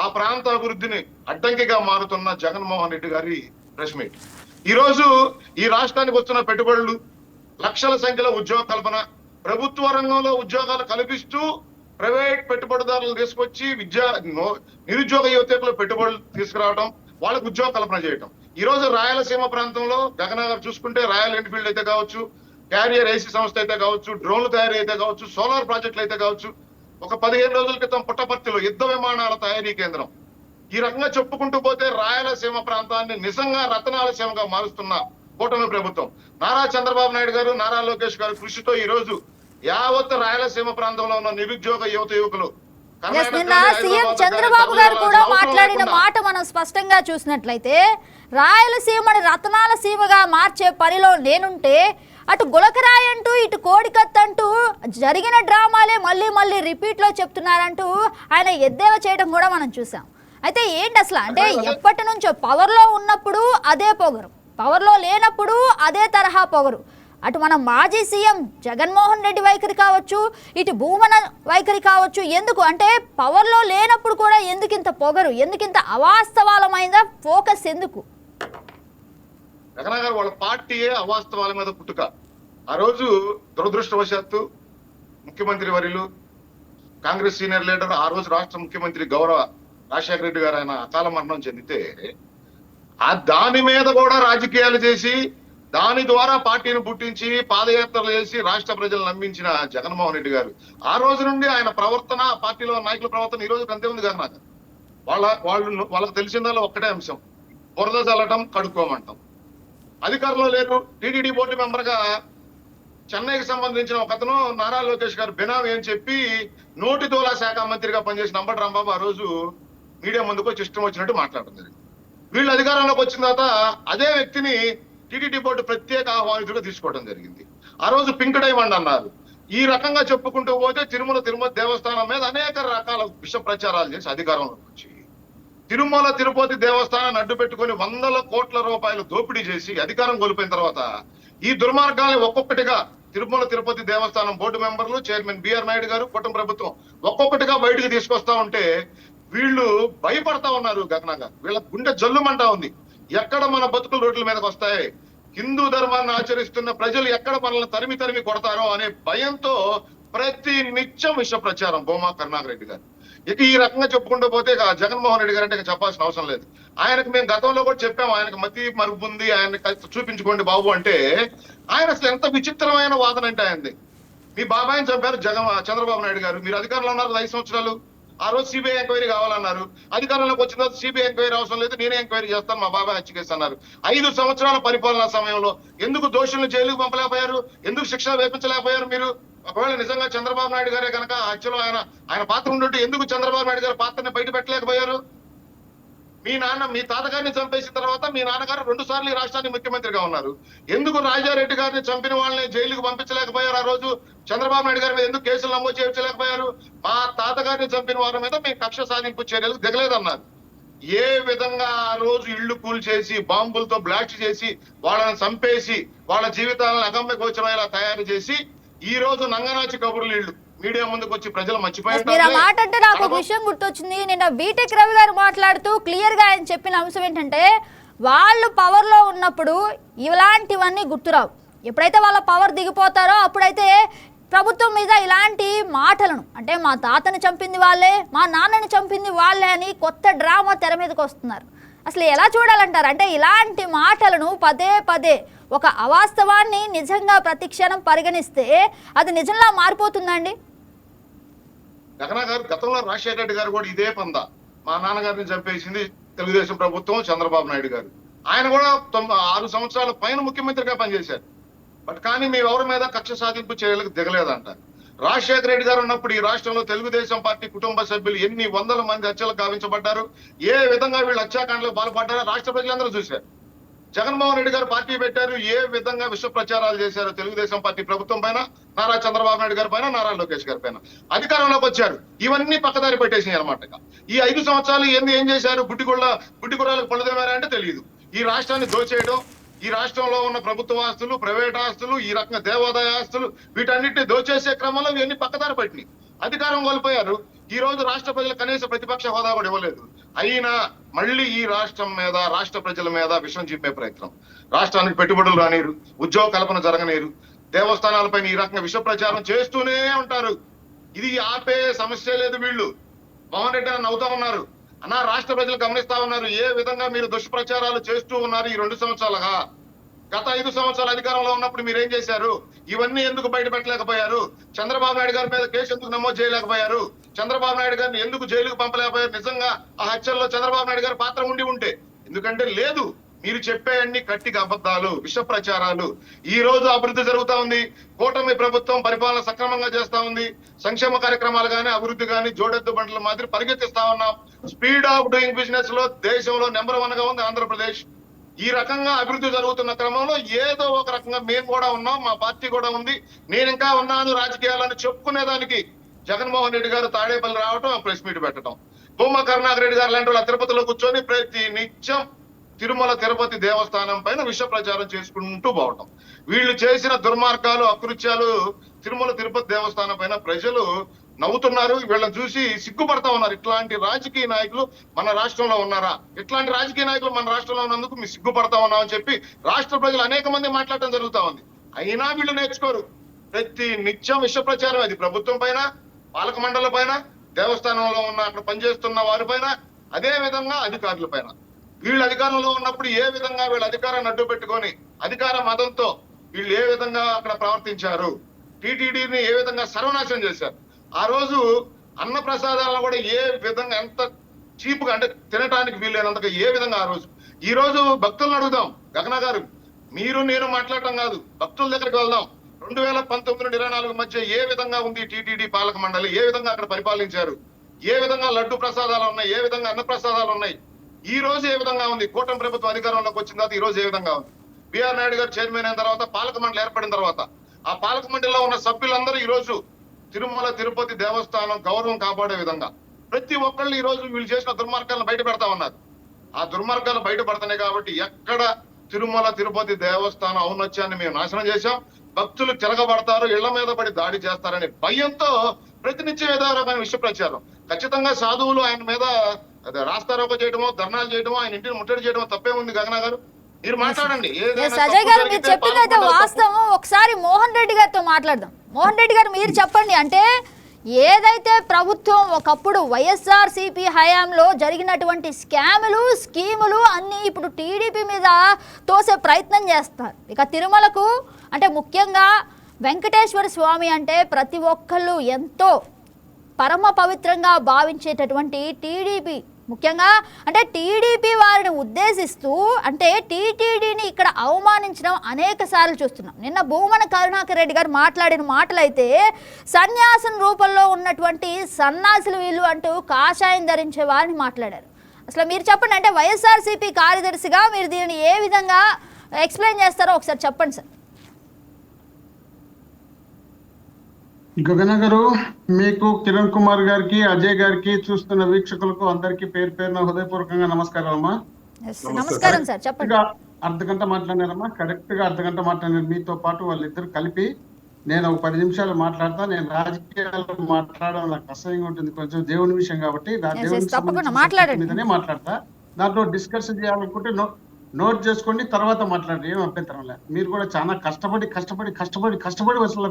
ఆ ప్రాంత అభివృద్ధిని అడ్డంకిగా మారుతున్న జగన్మోహన్ రెడ్డి గారి ప్రెస్ మీట్. ఈ రోజు ఈ రాష్ట్రానికి వస్తున్న పెట్టుబడులు, లక్షల సంఖ్యలో ఉద్యోగ కల్పన, ప్రభుత్వ రంగంలో ఉద్యోగాలు కల్పిస్తూ ప్రైవేట్ పెట్టుబడిదారులు తీసుకొచ్చి నిరుద్యోగ యువతలో పెట్టుబడులు తీసుకురావడం, వాళ్ళకు ఉద్యోగ కల్పన చేయటం. ఈ రోజు రాయలసీమ ప్రాంతంలో గగనగర్ చూసుకుంటే రాయల్ ఎన్ఫీల్డ్ అయితే కావచ్చు, క్యారియర్ ఏసీ సంస్థ అయితే కావచ్చు, డ్రోన్లు తయారీ అయితే కావచ్చు, సోలార్ ప్రాజెక్టులు అయితే కావచ్చు, ఒక 15 రోజుల క్రితం పుట్టపర్తిలో యుద్ధ విమానాల తయారీ కేంద్రం. ఈ రకంగా చెప్పుకుంటూ పోతే రాయలసీమ ప్రాంతాన్ని నిజంగా రతనాలసీమగా మారుస్తున్న కూటమి ప్రభుత్వం, నారా చంద్రబాబు నాయుడు గారు, నారా లోకేష్ గారు కృషితో ఈ రోజు యావత్ రాయలసీమ ప్రాంతంలో ఉన్న నిరుద్యోగ యువకులు, నిన్న సీఎం చంద్రబాబు గారు కూడా మాట్లాడిన మాట మనం స్పష్టంగా చూసినట్లయితే, రాయలసీమని రతనాల సీమగా మార్చే పనిలో నేనుంటే అటు గులకరాయి అంటూ ఇటు కోడికత్ అంటూ జరిగిన డ్రామాలే మళ్ళీ మళ్ళీ రిపీట్లో చెప్తున్నారంటూ ఆయన ఎద్దేవా చేయడం కూడా మనం చూసాం. అయితే ఏంటి అసలు అంటే ఎప్పటి నుంచో పవర్లో ఉన్నప్పుడు అదే పొగరు, పవర్లో లేనప్పుడు అదే తరహా పొగరు. అటు మన మాజీ సీఎం జగన్మోహన్ రెడ్డి వైఖరి కావచ్చు, ఇటు భూమన వైఖరి కావచ్చు. ఎందుకు అంటే పవర్లో లేనప్పుడు కూడా ఎందుకు ఇంత పొగరు, ఎందుకు ఇంత అవాస్తవాలమైన ఫోకస్ ఎందుకు? జగన్ వాళ్ళ పార్టీయే అవాస్తవాల మీద పుట్టుక. ఆ రోజు దురదృష్టవశాత్తు ముఖ్యమంత్రి వర్యులు, కాంగ్రెస్ సీనియర్ లీడర్, ఆ రోజు రాష్ట్ర ముఖ్యమంత్రి గౌరవ రాజశేఖర రెడ్డి గారు ఆయన అకాల మరణం చెందితే దాని మీద కూడా రాజకీయాలు చేసి దాని ద్వారా పార్టీని పుట్టించి పాదయాత్రలు చేసి రాష్ట్ర ప్రజలు నమ్మించిన జగన్మోహన్ రెడ్డి గారు ఆ రోజు నుండి ఆయన ప్రవర్తన, పార్టీలో నాయకుల ప్రవర్తన ఈ రోజు అంతే ఉంది కదా. నాకు వాళ్ళకి తెలిసిందో ఒక్కటే అంశం, బురద చల్లటం, కడుక్కోమంటాం. అధికారంలో లేరు. టీటీడీ బోర్డు మెంబర్ గా చెన్నైకి సంబంధించిన ఒక అతను నారా లోకేష్ గారు బినామీ అని చెప్పి నోటి తోలా శాఖ మంత్రిగా పనిచేసిన అంబటి రాంబాబు ఆ రోజు మీడియా ముందుకు వచ్చి ఇష్టం వచ్చినట్టు మాట్లాడటం జరిగింది. వీళ్ళు అధికారంలోకి వచ్చిన తర్వాత అదే వ్యక్తిని టీటీడీ బోర్డు ప్రత్యేక ఆహ్వానితుడిగా తీసుకోవడం జరిగింది. ఆ రోజు పింక్ డైమండ్ అన్నారు. ఈ రకంగా చెప్పుకుంటూ పోతే తిరుమల దేవస్థానం మీద అనేక రకాల విష ప్రచారాలు చేసి అధికారంలోకి వచ్చి తిరుమల తిరుపతి దేవస్థానాన్ని అడ్డు పెట్టుకుని 100 కోట్ల రూపాయలు దోపిడీ చేసి అధికారం కోల్పోయిన తర్వాత ఈ దుర్మార్గాన్ని ఒక్కొక్కటిగా తిరుమల తిరుపతి దేవస్థానం బోర్డు మెంబర్లు, చైర్మన్ బిఆర్ నాయుడు గారు, కుటుంబ ప్రభుత్వం ఒక్కొక్కటిగా బయటికి తీసుకొస్తా ఉంటే వీళ్ళు భయపడతా ఉన్నారు. గగనంగా వీళ్ళ గుండె జల్లుమంటా ఉంది. ఎక్కడ మన బతుకులు రోడ్ల మీదకి వస్తాయి, హిందూ ధర్మాన్ని ఆచరిస్తున్న ప్రజలు ఎక్కడ మనల్ని తరిమి కొడతారో అనే భయంతో ప్రతి నిత్యం విష ప్రచారం భూమా కరుణాకర్ రెడ్డి గారు. ఇక ఈ రకంగా చెప్పుకుంటూ పోతే జగన్మోహన్ రెడ్డి గారు అంటే చెప్పాల్సిన అవసరం లేదు. ఆయనకు మేము గతంలో కూడా చెప్పాము, ఆయనకు మతి మరుపు ఉంది, ఆయన చూపించుకోండి బాబు అంటే ఆయన అసలు ఎంత విచిత్రమైన వాదన అంటే ఆయనది. మీ బాబాయిని చంపారు చంద్రబాబు నాయుడు గారు, మీరు అధికారంలో ఉన్నారు 5 సంవత్సరాలు. ఆ రోజు సిబిఐ ఎంక్వైరీ కావాలన్నారు. అధికారంలోకి వచ్చిన తర్వాత సిబిఐ ఎంక్వైరీ అవసరం లేదు, నేనే ఎంక్వైరీ చేస్తాను, మా బాబాయ్ హత్య కేసు అన్నారు. 5 సంవత్సరాల పరిపాలనా సమయంలో ఎందుకు దోషులను జైలుకు పంపలేకపోయారు, ఎందుకు శిక్ష వేపించలేకపోయారు మీరు? ఒకవేళ నిజంగా చంద్రబాబు నాయుడు గారే కనుక హత్యలో ఆయన పాత్ర ఉంటుంటే ఎందుకు చంద్రబాబు నాయుడు గారి పాత్రని బయట పెట్టలేకపోయారు? మీ తాతగారిని చంపేసిన తర్వాత మీ నాన్నగారు 2 సార్లు ఈ రాష్ట్రానికి ముఖ్యమంత్రిగా ఉన్నారు. ఎందుకు రాజారెడ్డి గారిని చంపిన వాళ్ళని జైలుకు పంపించలేకపోయారు? ఆ రోజు చంద్రబాబు నాయుడు గారి మీద ఎందుకు కేసులు నమోదు చేయించలేకపోయారు? మా తాతగారిని చంపిన వారి మీద మీ కక్ష సాధింపు చర్యలు దిగలేదన్నారు. ఏ విధంగా ఆ రోజు ఇళ్లు కూల్చేసి బాంబులతో బ్లాస్ట్ చేసి వాళ్ళని చంపేసి వాళ్ళ జీవితాలను అగమ్య గోచరమయ్యేలా తయారు చేసి ఈ రోజు నంగనాచి కబుర్లు ఇళ్ళు మీడియా ముందుకు వచ్చి ప్రజలు మీరు ఆ మాట అంటే నాకు ఒక విషయం గుర్తొచ్చింది. నిన్న బీటెక్ రవి గారు మాట్లాడుతూ క్లియర్ గా ఆయన చెప్పిన అంశం ఏంటంటే వాళ్ళు పవర్ లో ఉన్నప్పుడు ఇలాంటివన్నీ గుర్తురావు, ఎప్పుడైతే వాళ్ళ పవర్ దిగిపోతారో అప్పుడైతే ప్రభుత్వం మీద ఇలాంటి మాటలను అంటే మా తాతని చంపింది వాళ్ళే, మా నాన్నని చంపింది వాళ్ళే అని కొత్త డ్రామా తెర మీదకి వస్తున్నారు. అసలు ఎలా చూడాలంటారు? అంటే ఇలాంటి మాటలను పదే పదే ఒక అవాస్తవాన్ని నిజంగా ప్రతిక్షణం పరిగణిస్తే అది నిజంగా మారిపోతుందండి. జగన్ గారు గతంలో రాజశేఖర రెడ్డి గారు కూడా ఇదే పంద, మా నాన్నగారిని చంపేసింది తెలుగుదేశం ప్రభుత్వం చంద్రబాబు నాయుడు గారు. ఆయన కూడా 6 సంవత్సరాల పైన ముఖ్యమంత్రిగా పనిచేశారు. బట్ కానీ మేము ఎవరి మీద కక్ష సాధింపు చర్యలకు దిగలేదంట. రాజశేఖర రెడ్డి గారు ఉన్నప్పుడు ఈ రాష్ట్రంలో తెలుగుదేశం పార్టీ కుటుంబ సభ్యులు ఎన్ని వందల మంది హత్యలకు గావించబడ్డారు, ఏ విధంగా వీళ్ళు హత్యాకాండలకు పాల్పడ్డారో రాష్ట్ర ప్రజలందరూ చూశారు. జగన్మోహన్ రెడ్డి గారు పార్టీ పెట్టారు, ఏ విధంగా విష ప్రచారాలు చేశారు తెలుగుదేశం పార్టీ ప్రభుత్వం పైన, నారా చంద్రబాబు నాయుడు గారి పైన, నారా లోకేష్ గారి పైన. అధికారంలోకి వచ్చారు, ఇవన్నీ పక్కదారి పెట్టేసినాయి అనమాట. ఈ 5 సంవత్సరాలు ఏం చేశారు? గుడ్డిగుర్రాలకు పళ్ళు తెమారంటే తెలియదు. ఈ రాష్ట్రాన్ని దోచేయడం, ఈ రాష్ట్రంలో ఉన్న ప్రభుత్వ ఆస్తులు, ప్రైవేట్ ఆస్తులు, ఈ రకంగా దేవాదాయ ఆస్తులు, వీటన్నిటిని దోచేసే క్రమంలో ఇవన్నీ పక్కదారి పట్టినాయి. అధికారం కోల్పోయారు. ఈ రోజు రాష్ట్ర ప్రజలు కనీస ప్రతిపక్ష హోదా కూడా ఇవ్వలేదు. అయినా మళ్ళీ ఈ రాష్ట్రం మీద, రాష్ట్ర ప్రజల మీద విషం చిమ్మే ప్రయత్నం, రాష్ట్రానికి పెట్టుబడులు రానిరు, ఉద్యోగ కల్పన జరగనీరు, దేవస్థానాలపైన ఈ రకంగా విష ప్రచారం చేస్తూనే ఉంటారు. ఇది ఆపే సమస్య లేదు. వీళ్ళు మోహన్ రెడ్డి అని నవ్వుతా ఉన్నారు అన్న, రాష్ట్ర ప్రజలు గమనిస్తా ఉన్నారు ఏ విధంగా మీరు దుష్ప్రచారాలు చేస్తూ ఉన్నారు. ఈ 2 సంవత్సరాలుగా, గత 5 సంవత్సరాల అధికారంలో ఉన్నప్పుడు మీరు ఏం చేశారు? ఇవన్నీ ఎందుకు బయట పెట్టలేకపోయారు? చంద్రబాబు నాయుడు గారి మీద కేసు ఎందుకు నమోదు చేయలేకపోయారు? చంద్రబాబు నాయుడు గారిని ఎందుకు జైలుకు పంపలేకపోయారు? నిజంగా ఆ హత్యల్లో చంద్రబాబు నాయుడు గారి పాత్ర ఉంటే. ఎందుకంటే లేదు, మీరు చెప్పే అన్ని కట్టిక అబద్ధాలు, విష ప్రచారాలు. ఈ రోజు అభివృద్ధి జరుగుతా ఉంది, కూటమి ప్రభుత్వం పరిపాలన సక్రమంగా చేస్తా ఉంది, సంక్షేమ కార్యక్రమాలు గానీ అభివృద్ధి గానీ జోడెద్దు బండ్ల మాదిరి పరిగెత్తిస్తా ఉన్నాం. స్పీడ్ ఆఫ్ డూయింగ్ బిజినెస్ లో దేశంలో నెంబర్ 1 గా ఉంది ఆంధ్రప్రదేశ్. ఈ రకంగా అభివృద్ధి జరుగుతున్న క్రమంలో ఏదో ఒక రకంగా మేము కూడా ఉన్నాం, మా పార్టీ కూడా ఉంది, నేను ఇంకా ఉన్నాను రాజకీయాలను చెప్పుకునేదానికి జగన్మోహన్ రెడ్డి గారు తాడేపల్లి రావటం, ప్రెస్ మీట్ పెట్టడం, భూమా కరుణాకర్ రెడ్డి గారు లాంటి వాళ్ళు తిరుపతిలో కూర్చొని ప్రతి నిత్యం తిరుమల తిరుపతి దేవస్థానం పైన విష ప్రచారం చేసుకుంటూ పోవటం. వీళ్ళు చేసిన దుర్మార్గాలు, అకృత్యాలు తిరుమల తిరుపతి దేవస్థానం పైన ప్రజలు నవ్వుతున్నారు. వీళ్ళని చూసి సిగ్గుపడతా ఉన్నారు. ఇట్లాంటి రాజకీయ నాయకులు మన రాష్ట్రంలో ఉన్నారా? ఇట్లాంటి రాజకీయ నాయకులు మన రాష్ట్రంలో ఉన్నందుకు మేము సిగ్గుపడతా ఉన్నామని చెప్పి రాష్ట్ర ప్రజలు అనేక మంది మాట్లాడటం జరుగుతా ఉంది. అయినా వీళ్ళు నేర్చుకోరు. ప్రతి నిత్యం విష ప్రచారం, అది ప్రభుత్వం పైన, పాలక మండలి పైన, దేవస్థానంలో ఉన్న అక్కడ పనిచేస్తున్న వారి పైన, అదే విధంగా అధికారుల పైన. వీళ్ళు అధికారంలో ఉన్నప్పుడు ఏ విధంగా వీళ్ళ అధికారాన్ని అడ్డు పెట్టుకొని అధికార మతంతో వీళ్ళు ఏ విధంగా అక్కడ ప్రవర్తించారు, టీటీడీని ఏ విధంగా సర్వనాశనం చేశారు. ఆ రోజు అన్న ప్రసాదాలను కూడా ఏ విధంగా, ఎంత చీపుగా అంటే తినటానికి వీలైనంతగా ఏ విధంగా ఆ రోజు. ఈ రోజు భక్తులను అడుగుదాం, గగన గారు మీరు నేను మాట్లాడటం కాదు, భక్తుల దగ్గరికి వెళ్దాం. 2019 నుండి 24 మధ్య ఏ విధంగా ఉంది టీటీడీ పాలక మండలి, ఏ విధంగా అక్కడ పరిపాలించారు, ఏ విధంగా లడ్డు ప్రసాదాలు ఉన్నాయి, ఏ విధంగా అన్న ప్రసాదాలు ఉన్నాయి, ఈ రోజు ఏ విధంగా ఉంది, కూటమి ప్రభుత్వం అధికారంలోకి వచ్చిన తర్వాత ఈ రోజు ఏ విధంగా ఉంది. బిఆర్ నాయుడు గారు చైర్మన్ అయిన తర్వాత, పాలక మండలి ఏర్పడిన తర్వాత ఆ పాలక మండలిలో ఉన్న సభ్యులందరూ ఈ రోజు తిరుమల తిరుపతి దేవస్థానం గౌరవం కాపాడే విధంగా ప్రతి ఒక్కళ్ళు ఈ రోజు వీళ్ళు చేసిన దుర్మార్గాలను బయట పెడతా ఉన్నారు. ఆ దుర్మార్గాలు బయటపడుతున్నాయి కాబట్టి ఎక్కడ తిరుమల తిరుపతి దేవస్థానం ఔన్నత్యాన్ని మేము నాశనం చేశాం, భక్తులు తిరగబడతారు, ఇళ్ల మీద పడి దాడి చేస్తారనే భయంతో ప్రతినిత్యం ఏదో రకమైన విష ప్రచారం. ఖచ్చితంగా సాధువులు ఆయన మీద రాస్తారోక చేయడమో, ధర్నాలు చేయడమో, ఆయన ఇంటిని ముట్టడి చేయడమో తప్పే ఉంది. గగన గారు మీరు మాట్లాడండి. అజయ్ గారు మీరు చెప్పిందైతే వాస్తవం. ఒకసారి మోహన్ రెడ్డి గారితో మాట్లాడదాం. మోహన్ రెడ్డి గారు మీరు చెప్పండి, అంటే ఏదైతే ప్రభుత్వం ఒకప్పుడు వైఎస్ఆర్సీపీ హయాంలో జరిగినటువంటి స్కీములు అన్నీ ఇప్పుడు టీడీపీ మీద తోసే ప్రయత్నం చేస్తారు. ఇక తిరుమలకు అంటే ముఖ్యంగా వెంకటేశ్వర స్వామి అంటే ప్రతి ఒక్కళ్ళు ఎంతో పరమ పవిత్రంగా భావించేటటువంటి టీడీపీ, ముఖ్యంగా అంటే టీడీపీ వారిని ఉద్దేశిస్తూ అంటే టీటీడీని ఇక్కడ అవమానించడం అనేక సార్లు చూస్తున్నాం. నిన్న భూమన కరుణాకర్ రెడ్డి గారు మాట్లాడిన మాటలైతే సన్యాసం రూపంలో ఉన్నటువంటి సన్నాసులు వీళ్ళు అంటూ కాషాయం ధరించే వారిని మాట్లాడారు. అసలు మీరు చెప్పండి, అంటే వైఎస్ఆర్సీపీ కార్యదర్శిగా మీరు దీనిని ఏ విధంగా ఎక్స్ప్లెయిన్ చేస్తారో ఒకసారి చెప్పండి సార్. గగన గారు, మీకు కిరణ్ కుమార్ గారికి, అజయ్ గారికి, చూస్తున్న వీక్షకులకు అందరికీ పేరు పేరున హృదయపూర్వకంగా నమస్కారం అమ్మా. ఎస్, నమస్తే నమస్కారం సార్. సార్, చెప్పండి. గా అర్ధగంట మాట్లాడారమ్మా, కరెక్ట్ గా అర్ధగంట మాట్లాడారు. మీతో పాటు వాళ్ళిద్దరు కలిపి నేను ఒక 10 నిమిషాలు మాట్లాడతా. నేను రాజకీయాలు మాట్లాడడం నాకు అసహ్యంగా ఉంటుంది, కొంచెం దేవుని విషయం కాబట్టి Yes, yes, తప్పకుండా మాట్లాడండి. మీదనే మాట్లాడతా. దాంట్లో డిస్కషన్ చేయాలనుకుంటే నోట్ చేసుకోండి, తర్వాత మాట్లాడండి, ఏం అభ్యంతరం లేదు. మీరు కూడా చాలా కష్టపడి అసలు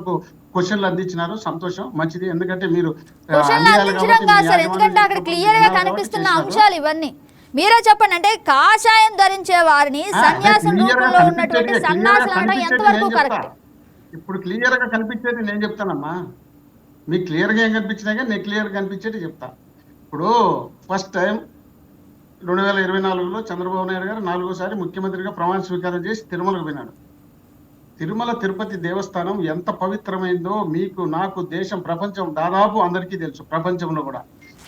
క్వశ్చన్లు అందించినారు, సంతోషం, మంచిది. ఎందుకంటే మీరు క్వశ్చన్లు అందించడం కాదు సార్, ఎందుకంటే అక్కడ క్లియర్ గా కనిపిస్తున్న అంశాలు ఇవన్నీ. మీరే చెప్పండి, అంటే కాషాయం ధరించే వారిని సన్యాసం రూపంలో ఉన్నటువంటి సన్యాసులు అనడం ఎంతవరకు కరెక్ట్? ఇప్పుడు క్లియర్ గా కనిపించేది నేను చెప్తానమ్మా. మీకు క్లియర్ గా ఏం కనిపించినా కానీ నేను క్లియర్ గా కనిపించేది చెప్తా. ఇప్పుడు ఫస్ట్ టైం 2024లో చంద్రబాబు నాయుడు గారు 4వ సారి ముఖ్యమంత్రిగా ప్రమాణ స్వీకారం చేసి తిరుమలకు పోయినాడు. తిరుమల తిరుపతి దేవస్థానం ఎంత పవిత్రమైందో మీకు, నాకు, దేశం, ప్రపంచం దాదాపు అందరికీ తెలుసు, ప్రపంచంలో కూడా.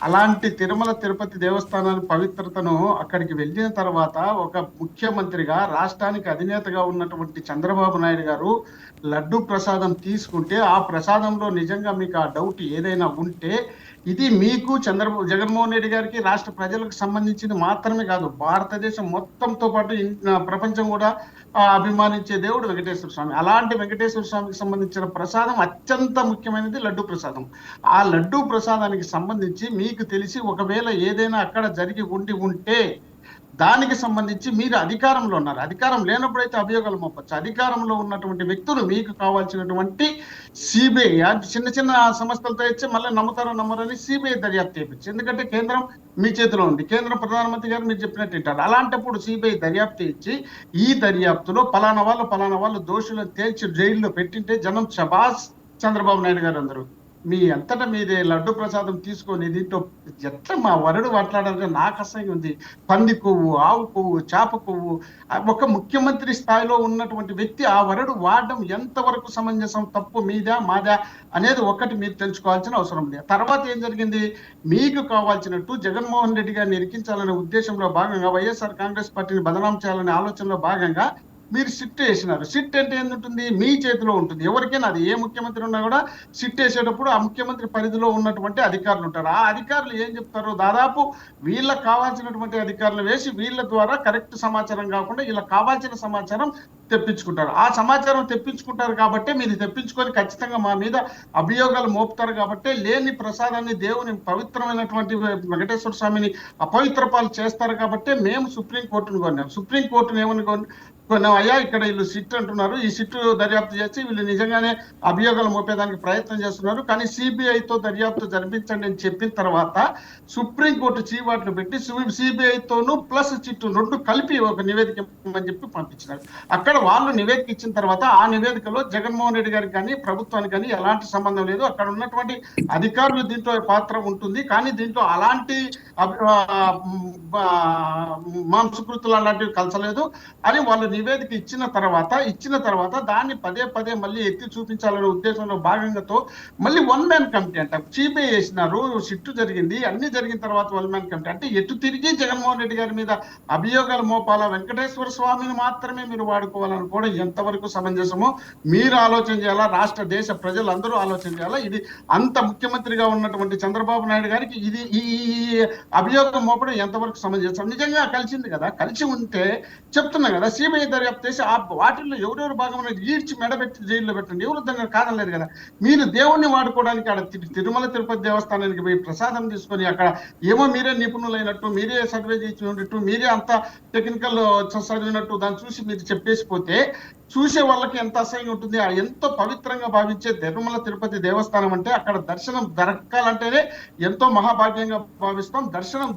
అలాంటి తిరుమల తిరుపతి దేవస్థానాన్ని పవిత్రతను అక్కడికి వెళ్ళిన తర్వాత ఒక ముఖ్యమంత్రిగా, రాష్ట్రానికి అధినేతగా ఉన్నటువంటి చంద్రబాబు నాయుడు గారు లడ్డు ప్రసాదం తీసుకుంటే ఆ ప్రసాదంలో నిజంగా మీకు ఆ డౌట్ ఏదైనా ఉంటే, ఇది మీకు జగన్మోహన్ రెడ్డి గారికి, రాష్ట్ర ప్రజలకు సంబంధించింది మాత్రమే కాదు, భారతదేశం మొత్తంతో పాటు ప్రపంచం కూడా అభిమానించే దేవుడు వెంకటేశ్వర స్వామి. అలాంటి వెంకటేశ్వర స్వామికి సంబంధించిన ప్రసాదం అత్యంత ముఖ్యమైనది లడ్డు ప్రసాదం. ఆ లడ్డు ప్రసాదానికి సంబంధించి మీకు తెలిసి ఒకవేళ ఏదైనా అక్కడ జరిగి ఉంటే దానికి సంబంధించి మీరు అధికారంలో ఉన్నారు. అధికారం లేనప్పుడైతే అభియోగాలు మోపచ్చు. అధికారంలో ఉన్నటువంటి వ్యక్తులు మీకు కావాల్సినటువంటి సిబిఐ, చిన్న సంస్థలతో ఇచ్చి మళ్ళీ నమ్ముతారో నమ్మరని సిబిఐ దర్యాప్తు చేయించు. ఎందుకంటే కేంద్రం మీ చేతిలో ఉంది, కేంద్ర ప్రధానమంత్రి గారు మీరు చెప్పినట్టు వింటారు. అలాంటప్పుడు సిబిఐ దర్యాప్తు ఇచ్చి ఈ దర్యాప్తులో పలానా వాళ్ళు దోషులను తేల్చి జైల్లో పెట్టింటే జనం షబాస్ చంద్రబాబు నాయుడు గారు అందరూ. మీ అంతటా మీరే లడ్డు ప్రసాదం తీసుకొని దీంట్లో ఎట్లా మా వరుడు మాట్లాడాలంటే నాకు అసహ్యం ఉంది. పంది కొవ్వు, ఆవు కొవ్వు, చేప కొవ్వు, ఒక ముఖ్యమంత్రి స్థాయిలో ఉన్నటువంటి వ్యక్తి ఆ వరుడు వాడడం ఎంతవరకు సమంజసం, తప్పు మీదా మాదా అనేది ఒకటి మీరు తెలుసుకోవాల్సిన అవసరం లేదు. తర్వాత ఏం జరిగింది, మీకు కావాల్సినట్టు జగన్మోహన్ రెడ్డి గారిని ఇరికించాలనే ఉద్దేశంలో భాగంగా, వైఎస్ఆర్ కాంగ్రెస్ పార్టీని బదనాం చేయాలనే ఆలోచనలో భాగంగా మీరు సిట్ వేసినారు. సిట్ అంటే ఏంటంటుంది, మీ చేతిలో ఉంటుంది. ఎవరికైనా అది ఏ ముఖ్యమంత్రి ఉన్నా కూడా సిట్ వేసేటప్పుడు ఆ ముఖ్యమంత్రి పరిధిలో ఉన్నటువంటి అధికారులు ఉంటారు. ఆ అధికారులు ఏం చెప్తారు, దాదాపు వీళ్ళకి కావాల్సినటువంటి అధికారులు వేసి వీళ్ళ ద్వారా కరెక్ట్ సమాచారం కాకుండా వీళ్ళకి కావాల్సిన సమాచారం తెప్పించుకుంటారు. ఆ సమాచారం తెప్పించుకుంటారు కాబట్టి మీరు తెప్పించుకొని ఖచ్చితంగా మా మీద అభియోగాలు మోపుతారు కాబట్టి, లేని ప్రసాదాన్ని, దేవుని పవిత్రమైనటువంటి వెంకటేశ్వర స్వామిని అపవిత్ర పాలు చేస్తారు కాబట్టి మేము సుప్రీంకోర్టును కొన్నాం. సుప్రీంకోర్టును ఏమని కొన్నాం, అయ్యా ఇక్కడ వీళ్ళు సిట్ అంటున్నారు, ఈ సిట్ దర్యాప్తు చేసి వీళ్ళు నిజంగానే అభియోగాలు మోపేదానికి ప్రయత్నం చేస్తున్నారు, కానీ సిబిఐతో దర్యాప్తు జరిపించండి అని చెప్పిన తర్వాత సుప్రీంకోర్టు చీవాట్లు పెట్టి సిబిఐతోనూ ప్లస్ చిట్టు రెండు కలిపి ఒక నివేదిక ఇవ్వమని చెప్పి పంపించినారు. అక్కడ వాళ్ళు నివేదిక ఇచ్చిన తర్వాత ఆ నివేదికలో జగన్మోహన్ రెడ్డి గారికి కానీ ప్రభుత్వానికి కానీ ఎలాంటి సంబంధం లేదు. అక్కడ ఉన్నటువంటి అధికారులు దీంట్లో పాత్ర ఉంటుంది, కానీ దీంట్లో అలాంటి మాంసకృతులు అలాంటివి కలసలేదు అని వాళ్ళు నివేదిక ఇచ్చిన తర్వాత దాన్ని పదే మళ్ళీ ఎత్తి చూపించాలనే ఉద్దేశంలో భాగంగాతో మళ్ళీ 1 man కమిటీ అంట సిబిఐ వేసినారు. సిట్టు జరిగింది, అన్ని జరిగిన తర్వాత 1 man కమిటీ అంటే ఎటు తిరిగి జగన్మోహన్ రెడ్డి గారి మీద అభియోగాలు మోపాలా, వెంకటేశ్వర స్వామిని మాత్రమే మీరు వాడుకోవాలని కూడా ఎంతవరకు సమంజసమో మీరు ఆలోచన చేయాలా, రాష్ట్ర దేశ ప్రజలందరూ ఆలోచన చేయాలా. ఇది అంత ముఖ్యమంత్రిగా ఉన్నటువంటి చంద్రబాబు నాయుడు గారికి ఇది ఈ అభియోగం మోపడం ఎంతవరకు సమంజసం. నిజంగా కలిసింది కదా, కలిసి ఉంటే చెప్తున్నా కదా, సిబిఐ దర్యాప్తు చేసి ఆ వాటిల్లో ఎవరెవరు భాగం అనేది ఈడ్చి మెడబెట్టి జైల్లో పెట్టండి, ఎవరు దాన్ని కాదనలేదు కదా. మీరు దేవుణ్ణి వాడుకోవడానికి అక్కడ తిరుమల తిరుపతి దేవస్థానానికి పోయి ప్రసాదం తీసుకొని అక్కడ ఏమో మీరే నిపుణులైనట్టు, మీరే సర్వే చేసినట్టు, మీరే అంత టెక్నికల్ చదివినట్టు దాన్ని చూసి మీరు చెప్పేసిపోతే చూసే వాళ్ళకి ఎంత అసహ్యంగా ఉంటుంది. ఎంతో పవిత్రంగా భావించే తిరుమల తిరుపతి దేవస్థానం అంటే అక్కడ దర్శనం దొరకాలంటేనే ఎంతో మహాభాగ్యంగా భావిస్తాం. దర్శనం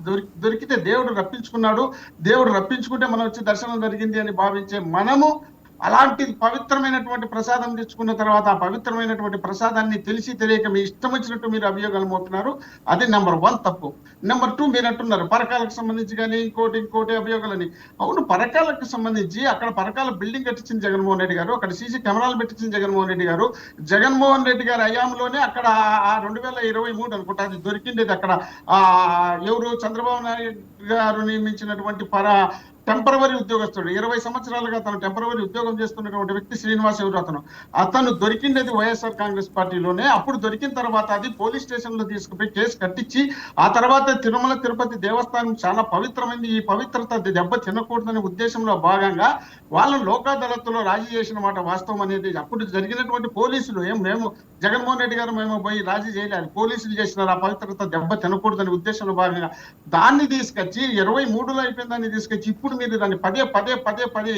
దొరికితే దేవుడు రప్పించుకున్నాడు, దేవుడు రప్పించుకుంటే మనం వచ్చి దర్శనం జరిగింది అని భావించే మనము అలాంటి పవిత్రమైనటువంటి ప్రసాదం తెచ్చుకున్న తర్వాత ఆ పవిత్రమైనటువంటి ప్రసాదాన్ని తెలిసి తెలియక మీ ఇష్టం వచ్చినట్టు మీరు అభియోగాలు మోపుతున్నారు. అది నెంబర్ 1 తప్పు. నెంబర్ 2 మీరు అంటున్నారు పరకాలకు సంబంధించి కానీ ఇంకోటి అభియోగాలని. అవును, పరకాలకు సంబంధించి అక్కడ పరకాల బిల్డింగ్ కట్టించింది జగన్మోహన్ రెడ్డి గారు, అక్కడ సీసీ కెమెరాలు పెట్టించింది జగన్మోహన్ రెడ్డి గారు. జగన్మోహన్ రెడ్డి గారి హయాంలోనే అక్కడ 2023 అనుకుంటా అది దొరికిండేది. అక్కడ ఎవరు చంద్రబాబు నాయుడు గారు నియమించినటువంటి టెంపరవరీ ఉద్యోగస్తుడు 20 సంవత్సరాలుగా తను టెంపరవరీ ఉద్యోగం చేస్తున్నటువంటి వ్యక్తి శ్రీనివాస్ ఎవరు అతను దొరికిండేది వైఎస్ఆర్ కాంగ్రెస్ పార్టీలోనే. అప్పుడు దొరికిన తర్వాత అది పోలీస్ స్టేషన్ లో తీసుకుపోయి కేసు కట్టించి ఆ తర్వాత తిరుమల తిరుపతి దేవస్థానం చాలా పవిత్రమైంది, ఈ పవిత్రత దెబ్బ తినకూడదనే ఉద్దేశంలో భాగంగా వాళ్ళని లోక్ అదాలత్లో రాజీ చేసిన మాట వాస్తవం అనేది. అప్పుడు జరిగినటువంటి పోలీసులు మేము జగన్మోహన్ రెడ్డి గారు మేము పోయి రాజీ చేయలేదు, పోలీసులు చేసినారు ఆ పవిత్రత దెబ్బ తినకూడదనే ఉద్దేశంలో భాగంగా దాన్ని తీసుకొచ్చి 23లో అయిపోయిందాన్ని తీసుకొచ్చి ఇప్పుడు మీరు దాన్ని పదే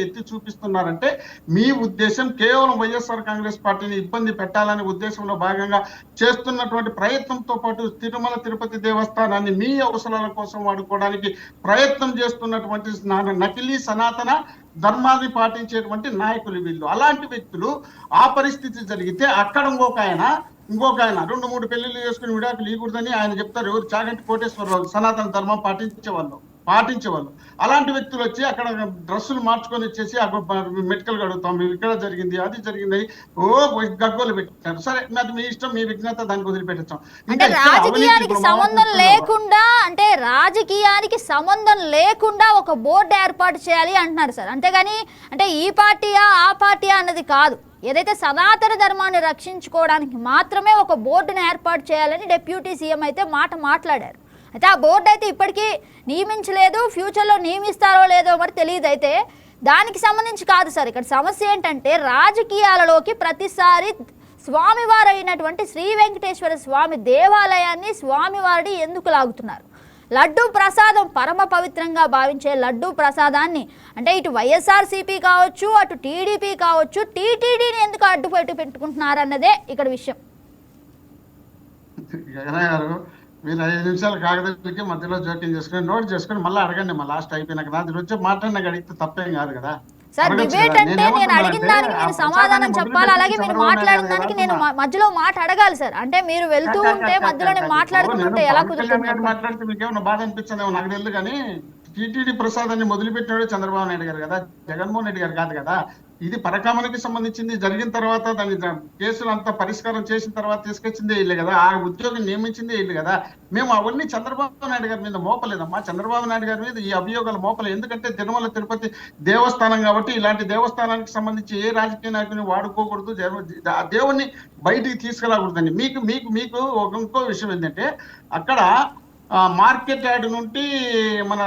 ఎత్తి చూపిస్తున్నారంటే మీ ఉద్దేశం కేవలం వైఎస్ఆర్ కాంగ్రెస్ పార్టీని ఇబ్బంది పెట్టాలనే ఉద్దేశంలో భాగంగా చేస్తున్నటువంటి ప్రయత్నంతో పాటు తిరుమల తిరుపతి దేవస్థానాన్ని మీ అవసరాల కోసం వాడుకోవడానికి ప్రయత్నం చేస్తున్నటువంటి నకిలీ సనాతన ధర్మాన్ని పాటించేటువంటి నాయకులు వీళ్ళు. అలాంటి వ్యక్తులు ఆ పరిస్థితి జరిగితే అక్కడ ఇంకొక ఆయన 2-3 పెళ్లిళ్ళు చేసుకుని విడాకులు ఇవ్వకూడదని ఆయన చెప్తారు. ఎవరు? చాగంటి కోటేశ్వరరావు సనాతన ధర్మం పాటించేవాళ్ళు. అలాంటి వ్యక్తులు వచ్చి అక్కడ డ్రెస్సులు మార్చుకొని వచ్చేసి మెడికల్ అడుగుతాం, ఇక్కడ జరిగింది అది జరిగింది గగ్గోలు పెట్టారు. సరే, అది మీ ఇష్టం, మీ విజ్ఞత, దానికి వదిలిపెట్టచ్చు. అంటే రాజకీయానికి సంబంధం లేకుండా ఒక బోర్డు ఏర్పాటు చేయాలి అంటున్నారు సార్. అంతేగాని అంటే ఈ పార్టీయా ఆ పార్టీయా అన్నది కాదు. ఏదైతే సనాతన ధర్మాన్ని రక్షించుకోవడానికి మాత్రమే ఒక బోర్డును ఏర్పాటు చేయాలని డిప్యూటీ సీఎం అయితే మాట్లాడారు. అయితే ఆ బోర్డు అయితే ఇప్పటికీ నియమించలేదు, ఫ్యూచర్లో నియమిస్తారో లేదో మరి తెలియదు. అయితే దానికి సంబంధించి కాదు సార్, ఇక్కడ సమస్య ఏంటంటే రాజకీయాలలోకి ప్రతిసారి స్వామివారు అయినటువంటి శ్రీ వెంకటేశ్వర స్వామి దేవాలయాన్ని స్వామివారి ఎందుకు లాగుతున్నారు? లడ్డూ ప్రసాదం పరమ పవిత్రంగా భావించే లడ్డూ ప్రసాదాన్ని అంటే ఇటు వైఎస్ఆర్సీపీ కావచ్చు, అటు టీడీపీ కావచ్చు, టీటీడీని ఎందుకు అడ్డుపెట్టు పెట్టుకుంటున్నారు అన్నదే ఇక్కడ విషయం. మీరు 5 నిమిషాలు కాగదలికి మధ్యలో జోక్యం చేసుకుని నోట్ చేసుకుని మళ్ళీ అడగండి. మా లాస్ట్ అయిపోయినాక నా వచ్చి మాట్లాడినాక అడిగితే తప్పేం కాదు కదా సార్. డిబేట్ అంటే నేను అడిగిన దానికి మీరు సమాధానం చెప్పాలి, అలాగే మీరు మాట్లాడిన దానికి నేను మధ్యలో మాట అడగాలి సార్. అంటే మీరు వెళ్తూ ఉంటే మధ్యలో నేను మాట్లాడుతుంటే ఎలా కుదురుతుంది? మాట్లాడితే మీకు ఏమన్నా బాధ అనిపించిందేమో నాకు తెలియదు, కానీ టీటీడీ ప్రసాదాన్ని మొదలుపెట్టినాడు చంద్రబాబు నాయుడు గారు కదా, జగన్మోహన్ రెడ్డి గారు కాదు కదా. ఇది పరకామణకి సంబంధించింది. జరిగిన తర్వాత దాని కేసులు అంతా పరిష్కారం చేసిన తర్వాత తీసుకొచ్చిందే ఇల్లు కదా, ఆ ఉద్యోగం నియమించిందే ఇల్లు కదా. మేము అవన్నీ చంద్రబాబు నాయుడు గారి మీద మోపలేదమ్మా, చంద్రబాబు నాయుడు గారి మీద ఈ అభియోగాలు మోపలేదు. ఎందుకంటే తిరుమల తిరుపతి దేవస్థానం కాబట్టి ఇలాంటి దేవస్థానానికి సంబంధించి ఏ రాజకీయ నాయకుని వాడుకోకూడదు, దేవుణ్ణి బయటికి తీసుకురాకూడదండి. మీకు ఇంకో విషయం ఏంటంటే అక్కడ మార్కెట్ యార్డ్ నుండి మన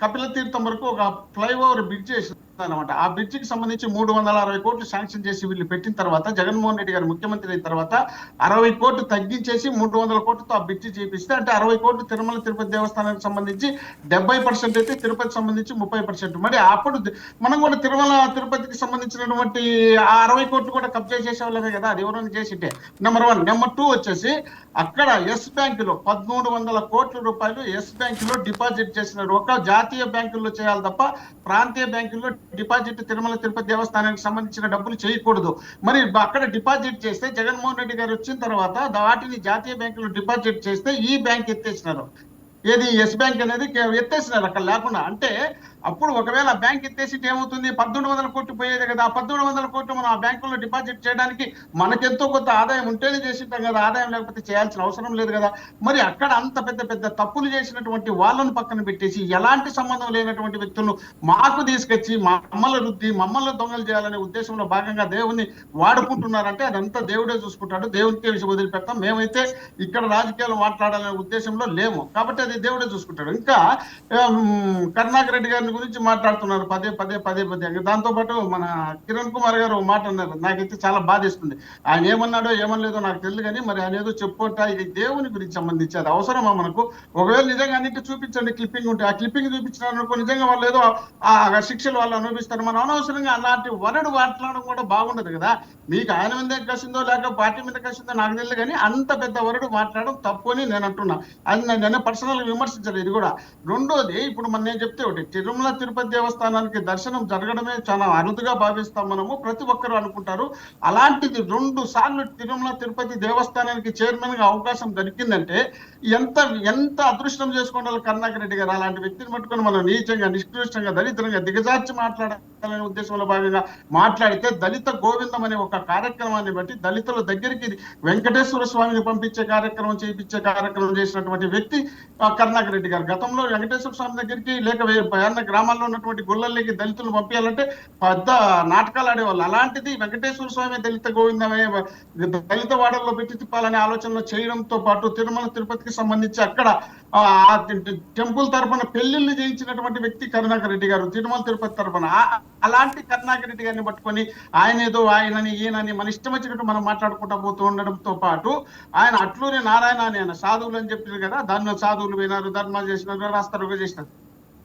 కపిల తీర్థం వరకు ఒక ఫ్లైఓవర్ బ్రిడ్జ్ చేసింది అనమాట. ఆ బ్రిడ్జికి సంబంధించి 360 కోట్లు శాంక్షన్ చేసి వీళ్ళు పెట్టిన తర్వాత జగన్మోహన్ రెడ్డి గారు ముఖ్యమంత్రి అయిన తర్వాత 60 కోట్లు తగ్గించేసి 300 కోట్లతో ఆ బ్రిడ్జి చేపిస్తే, అంటే 60 కోట్లు తిరుమల తిరుపతి దేవస్థానానికి సంబంధించి 70% అయితే తిరుపతి సంబంధించి 30%. మరి అప్పుడు మనం కూడా తిరుమల తిరుపతికి సంబంధించినటువంటి ఆ 60 కోట్లు కూడా కబ్జా చేసేవాళ్ళమే కదా, అది ఎవరైనా చేసింటే. నెంబర్ 1. నెంబర్ 2 వచ్చేసి అక్కడ ఎస్ బ్యాంకులో 1300 కోట్ల రూపాయలు ఎస్ బ్యాంకులో డిపాజిట్ చేసినారు. ఒక జాతీయ బ్యాంకుల్లో చేయాలి తప్ప ప్రాంతీయ బ్యాంకుల్లో డిపాజిట్ తిరుమల తిరుపతి దేవస్థానానికి సంబంధించిన డబ్బులు చేయకూడదు. మరి అక్కడ డిపాజిట్ చేస్తే జగన్మోహన్ రెడ్డి గారు వచ్చిన తర్వాత వాటిని జాతీయ బ్యాంకులో డిపాజిట్ చేస్తే ఈ బ్యాంక్ ఎత్తేసినారు. ఏది? ఎస్ బ్యాంక్ అనేది ఎత్తేసినారు అక్కడ లేకుండా. అంటే అప్పుడు ఒకవేళ బ్యాంక్ ఎత్తేసి ఏమవుతుంది? 1300 కోట్లు పోయేది కదా. 1300 కోట్లు మనం ఆ బ్యాంకుల్లో డిపాజిట్ చేయడానికి మనకెంతో కొంత ఆదాయం ఉంటేనే చేసింటాం కదా, ఆదాయం లేకపోతే చేయాల్సిన అవసరం లేదు కదా. మరి అక్కడ అంత పెద్ద తప్పులు చేసినటువంటి వాళ్ళను పక్కన పెట్టేసి ఎలాంటి సంబంధం లేనటువంటి వ్యక్తులను మాకు తీసుకొచ్చి మమ్మల్ని రుద్ది మమ్మల్ని దొంగలు చేయాలనే ఉద్దేశంలో భాగంగా దేవుణ్ణి వాడుకుంటున్నారంటే అదంతా దేవుడే చూసుకుంటాడు, దేవునికే విషయం వదిలిపెడతాం. మేమైతే ఇక్కడ రాజకీయాలు మాట్లాడాలనే ఉద్దేశంలో లేము కాబట్టి అది దేవుడే చూసుకుంటాడు. ఇంకా కరుణాకర్ రెడ్డి గారిని గురించి మాట్లాడుతున్నారు పదే. దాంతో పాటు మన కిరణ్ కుమార్ గారు మాట అన్నారు, నాకైతే చాలా బాధేస్తుంది. ఆయన ఏమన్నాడో ఏమనలేదో నాకు తెలియదు, కానీ మరి ఆయన ఏదో చెప్పుకుంటా ఇది దేవుని గురించి సంబంధించి అది అవసరమా మనకు? ఒకవేళ నిజంగా అన్నింటి చూపించండి, క్లిప్పింగ్ ఉంటే ఆ క్లిప్పింగ్ చూపించినారనుకో నిజంగా వాళ్ళు ఏదో ఆ శిక్షలు వాళ్ళు అనుభవిస్తారు. మనం అనవసరంగా అలాంటి వరడు మాట్లాడడం కూడా బాగుండదు కదా. మీకు ఆయన మీద కసిందో లేక పార్టీ మీద కసిందో నాకు తెలియదు, కానీ అంత పెద్ద వరడు మాట్లాడడం తప్పు అని నేను అంటున్నా. అది నేను పర్సనల్ విమర్శించలేదు. ఇది కూడా. రెండోది, ఇప్పుడు మనం నేను చెప్తే ఒకటి, తిరుమల తిరుపతి దేవస్థానానికి దర్శనం జరగడమే చాలా అరుదుగా భావిస్తాం మనము, ప్రతి ఒక్కరు అనుకుంటారు. అలాంటిది 2 సార్లు తిరుమల తిరుపతి దేవస్థానానికి చైర్మన్ గా అవకాశం దొరికిందంటే ఎంత అదృష్టం చేసుకోండి కరుణాకర్ రెడ్డి గారు. అలాంటి వ్యక్తిని పట్టుకొని మనం నీచంగా, నిష్కృష్టంగా, దరిద్రంగా, దిగజార్చి మాట్లాడాలి తీసుకెళ్లాలనే ఉద్దేశంలో భాగంగా మాట్లాడితే దళిత గోవిందం అనే ఒక కార్యక్రమాన్ని బట్టి దళితుల దగ్గరికి వెంకటేశ్వర స్వామిని పంపించే కార్యక్రమం చేయించే కార్యక్రమం చేసినటువంటి వ్యక్తి కరుణాకర్ రెడ్డి గారు. గతంలో వెంకటేశ్వర స్వామి దగ్గరికి లేక అన్న గ్రామాల్లో ఉన్నటువంటి గుళ్ళల్లోకి దళితులను పంపించాలంటే పెద్ద నాటకాలు ఆడేవాళ్ళు. అలాంటిది వెంకటేశ్వర స్వామి దళిత గోవిందమే దళిత వాడల్లో పెట్టి తిప్పాలనే ఆలోచనలో చేయడంతో పాటు తిరుమల తిరుపతికి సంబంధించి అక్కడ టెంపుల్ తరఫున పెళ్లిళ్ళు చేయించినటువంటి వ్యక్తి కరుణాకర్ రెడ్డి గారు తిరుమల తిరుపతి తరఫున. అలాంటి కరుణాకర్ రెడ్డి గారిని పట్టుకొని ఆయన ఏదో ఆయనని ఈయనని మన ఇష్టం వచ్చినట్టు మనం మాట్లాడుకుంటా పోతూ ఉండడంతో పాటు ఆయన అట్లూరి నారాయణ అని ఆయన సాధువులు అని చెప్పారు కదా, దాన్ని సాధువులు పోయినారు, ధర్మాలు చేసినారు, రాస్తారోగా చేసినారు.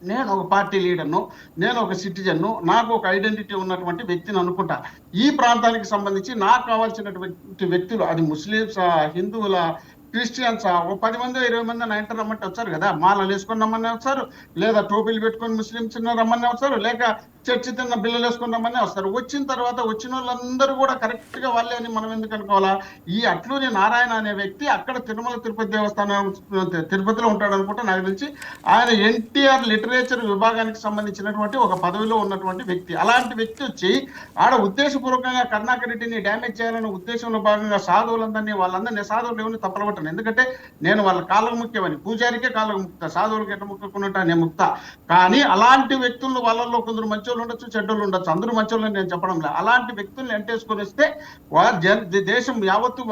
నేను ఒక పార్టీ లీడర్ను, నేను ఒక సిటిజన్ను, నాకు ఒక ఐడెంటిటీ ఉన్నటువంటి వ్యక్తిని అనుకుంటా. ఈ ప్రాంతానికి సంబంధించి నాకు కావాల్సినటువంటి వ్యక్తులు అది ముస్లిమ్స్, హిందువుల, క్రిస్టియన్స్, ఓ 10 మంది 20 మంది నా ఇంటర్ రమ్మంటే వచ్చారు కదా, మాలలు వేసుకొని రమ్మని వస్తారు, లేదా టోపీలు పెట్టుకొని ముస్లిమ్స్ రమ్మని వస్తారు, లేక చర్చి తిన్న బిల్లలు వేసుకొని రమ్మని వస్తారు. వచ్చిన తర్వాత వచ్చిన వాళ్ళందరూ కూడా కరెక్ట్ గా వాళ్ళే అని మనం ఎందుకు అనుకోవాలా? ఈ అట్లూరి నారాయణ అనే వ్యక్తి అక్కడ తిరుమల తిరుపతి దేవస్థానం తిరుపతిలో ఉంటాడు అనుకుంటా నాకు తెలిసి. ఆయన ఎన్టీఆర్ లిటరేచర్ విభాగానికి సంబంధించినటువంటి ఒక పదవిలో ఉన్నటువంటి వ్యక్తి. అలాంటి వ్యక్తి వచ్చి ఆడ ఉద్దేశపూర్వకంగా కరుణాకర్ రెడ్డిని డ్యామేజ్ చేయాలనే ఉద్దేశంలో భాగంగా సాధువులందరినీ వాళ్ళందరినీ సాధువులు ఎవరిని తప్పలబట్టాను. ఎందుకంటే నేను వాళ్ళ కాళ్ళకు ముఖ్యమని, పూజారికే కాళ్ళకు ముక్త, సాధువులకి ఎట్లా ముక్కున్నట్టు నేను ముక్త. కానీ అలాంటి వ్యక్తులు వాళ్ళల్లో కొందరు మంచోళ్ళు ఉండొచ్చు, చెడ్డోళ్ళు ఉండొచ్చు, అందరూ మంచోళ్ళని నేను చెప్పడం లేదు. అలాంటి వ్యక్తుల్ని ఎంటేసుకొని వస్తే దేశం యావత్తు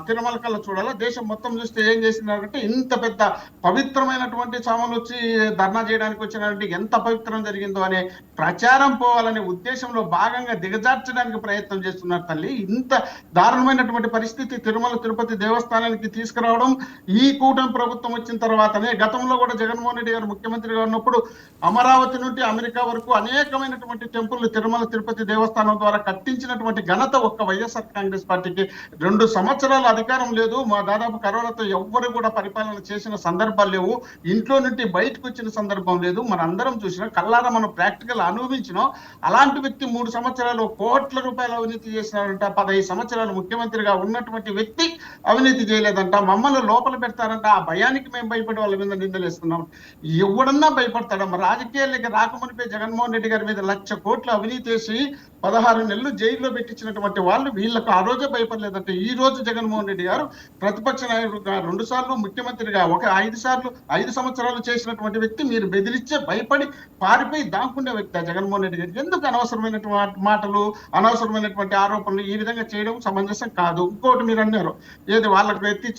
తిరుమల కల్లా చూడాలా. దేశం మొత్తం చూస్తే ఏం చేసినారంటే ఇంత పెద్ద పవిత్రమైనటువంటి స్వాములు వచ్చి ధర్నా చేయడానికి వచ్చినటువంటి ఎంత పవిత్రం జరిగిందో అనే ప్రచారం పోవాలనే ఉద్దేశంలో భాగంగా దిగజార్చడానికి ప్రయత్నం చేస్తున్నారు తల్లి. ఇంత దారుణమైనటువంటి పరిస్థితి తిరుమల తిరుపతి దేవస్థానానికి తీసుకురావడం ఈ కూటమి ప్రభుత్వం వచ్చిన తర్వాతనే. గతంలో కూడా జగన్మోహన్ రెడ్డి గారు ముఖ్యమంత్రిగా ఉన్నప్పుడు అమరావతి నుండి అమెరికా వరకు అనేకమైనటువంటి టెంపుల్ తిరుమల తిరుపతి దేవస్థానం ద్వారా కట్టించినటువంటి ఘనత ఒక్క వైఎస్ఆర్ కాంగ్రెస్ పార్టీకి. 2 సంవత్సరాలు అధికారం లేదు, మా దాదాపు కరోనాతో ఎవ్వరు కూడా పరిపాలన చేసిన సందర్భాలు లేవు, ఇంట్లో నుండి బయటకు వచ్చిన సందర్భం లేదు. మన అందరం చూసినా కళ్ళారా మనం ప్రాక్టికల్ అనుభవించినాం. అలాంటి వ్యక్తి 3 సంవత్సరాలు కోట్ల రూపాయలు అవినీతి చేసినారంట. 15 సంవత్సరాలు ముఖ్యమంత్రిగా ఉన్నటువంటి వ్యక్తి అవినీతి చేయలేదంట. మమ్మల్ని లోపల పెడతారంట. ఆ భయానికి మేము భయపడి వాళ్ళ మీద నిందలేస్తున్నాం. ఎవడన్నా భయపడతాడమ్మా? రాజకీయాలకి రాకమునిపే జగన్మోహన్ రెడ్డి గారి మీద 1,00,000 కోట్లు అవినీతి చేసి 16 నెలలు జైల్లో పెట్టించినటువంటి వాళ్ళు వీళ్ళకు ఆ రోజే భయపడలేదంటే ఈ రోజు జగన్మోహన్ రెడ్డి గారు ప్రతిపక్ష నాయకుడుగా 2 సార్లు ముఖ్యమంత్రిగా ఒక 5 సంవత్సరాలు చేసినటువంటి వ్యక్తి మీరు బెదిరిచ్చే భయపడి పారిపోయి దాక్కుండే వ్యక్తి జగన్మోహన్ రెడ్డి గారికి. ఎందుకు అనవసరమైనటువంటి మాటలు, అనవసరమైనటువంటి ఆరోపణలు ఈ విధంగా చేయడం సమంజసం కాదు. ఇంకోటి మీరు అన్నారు ఏది వాళ్ళకు ఎత్తి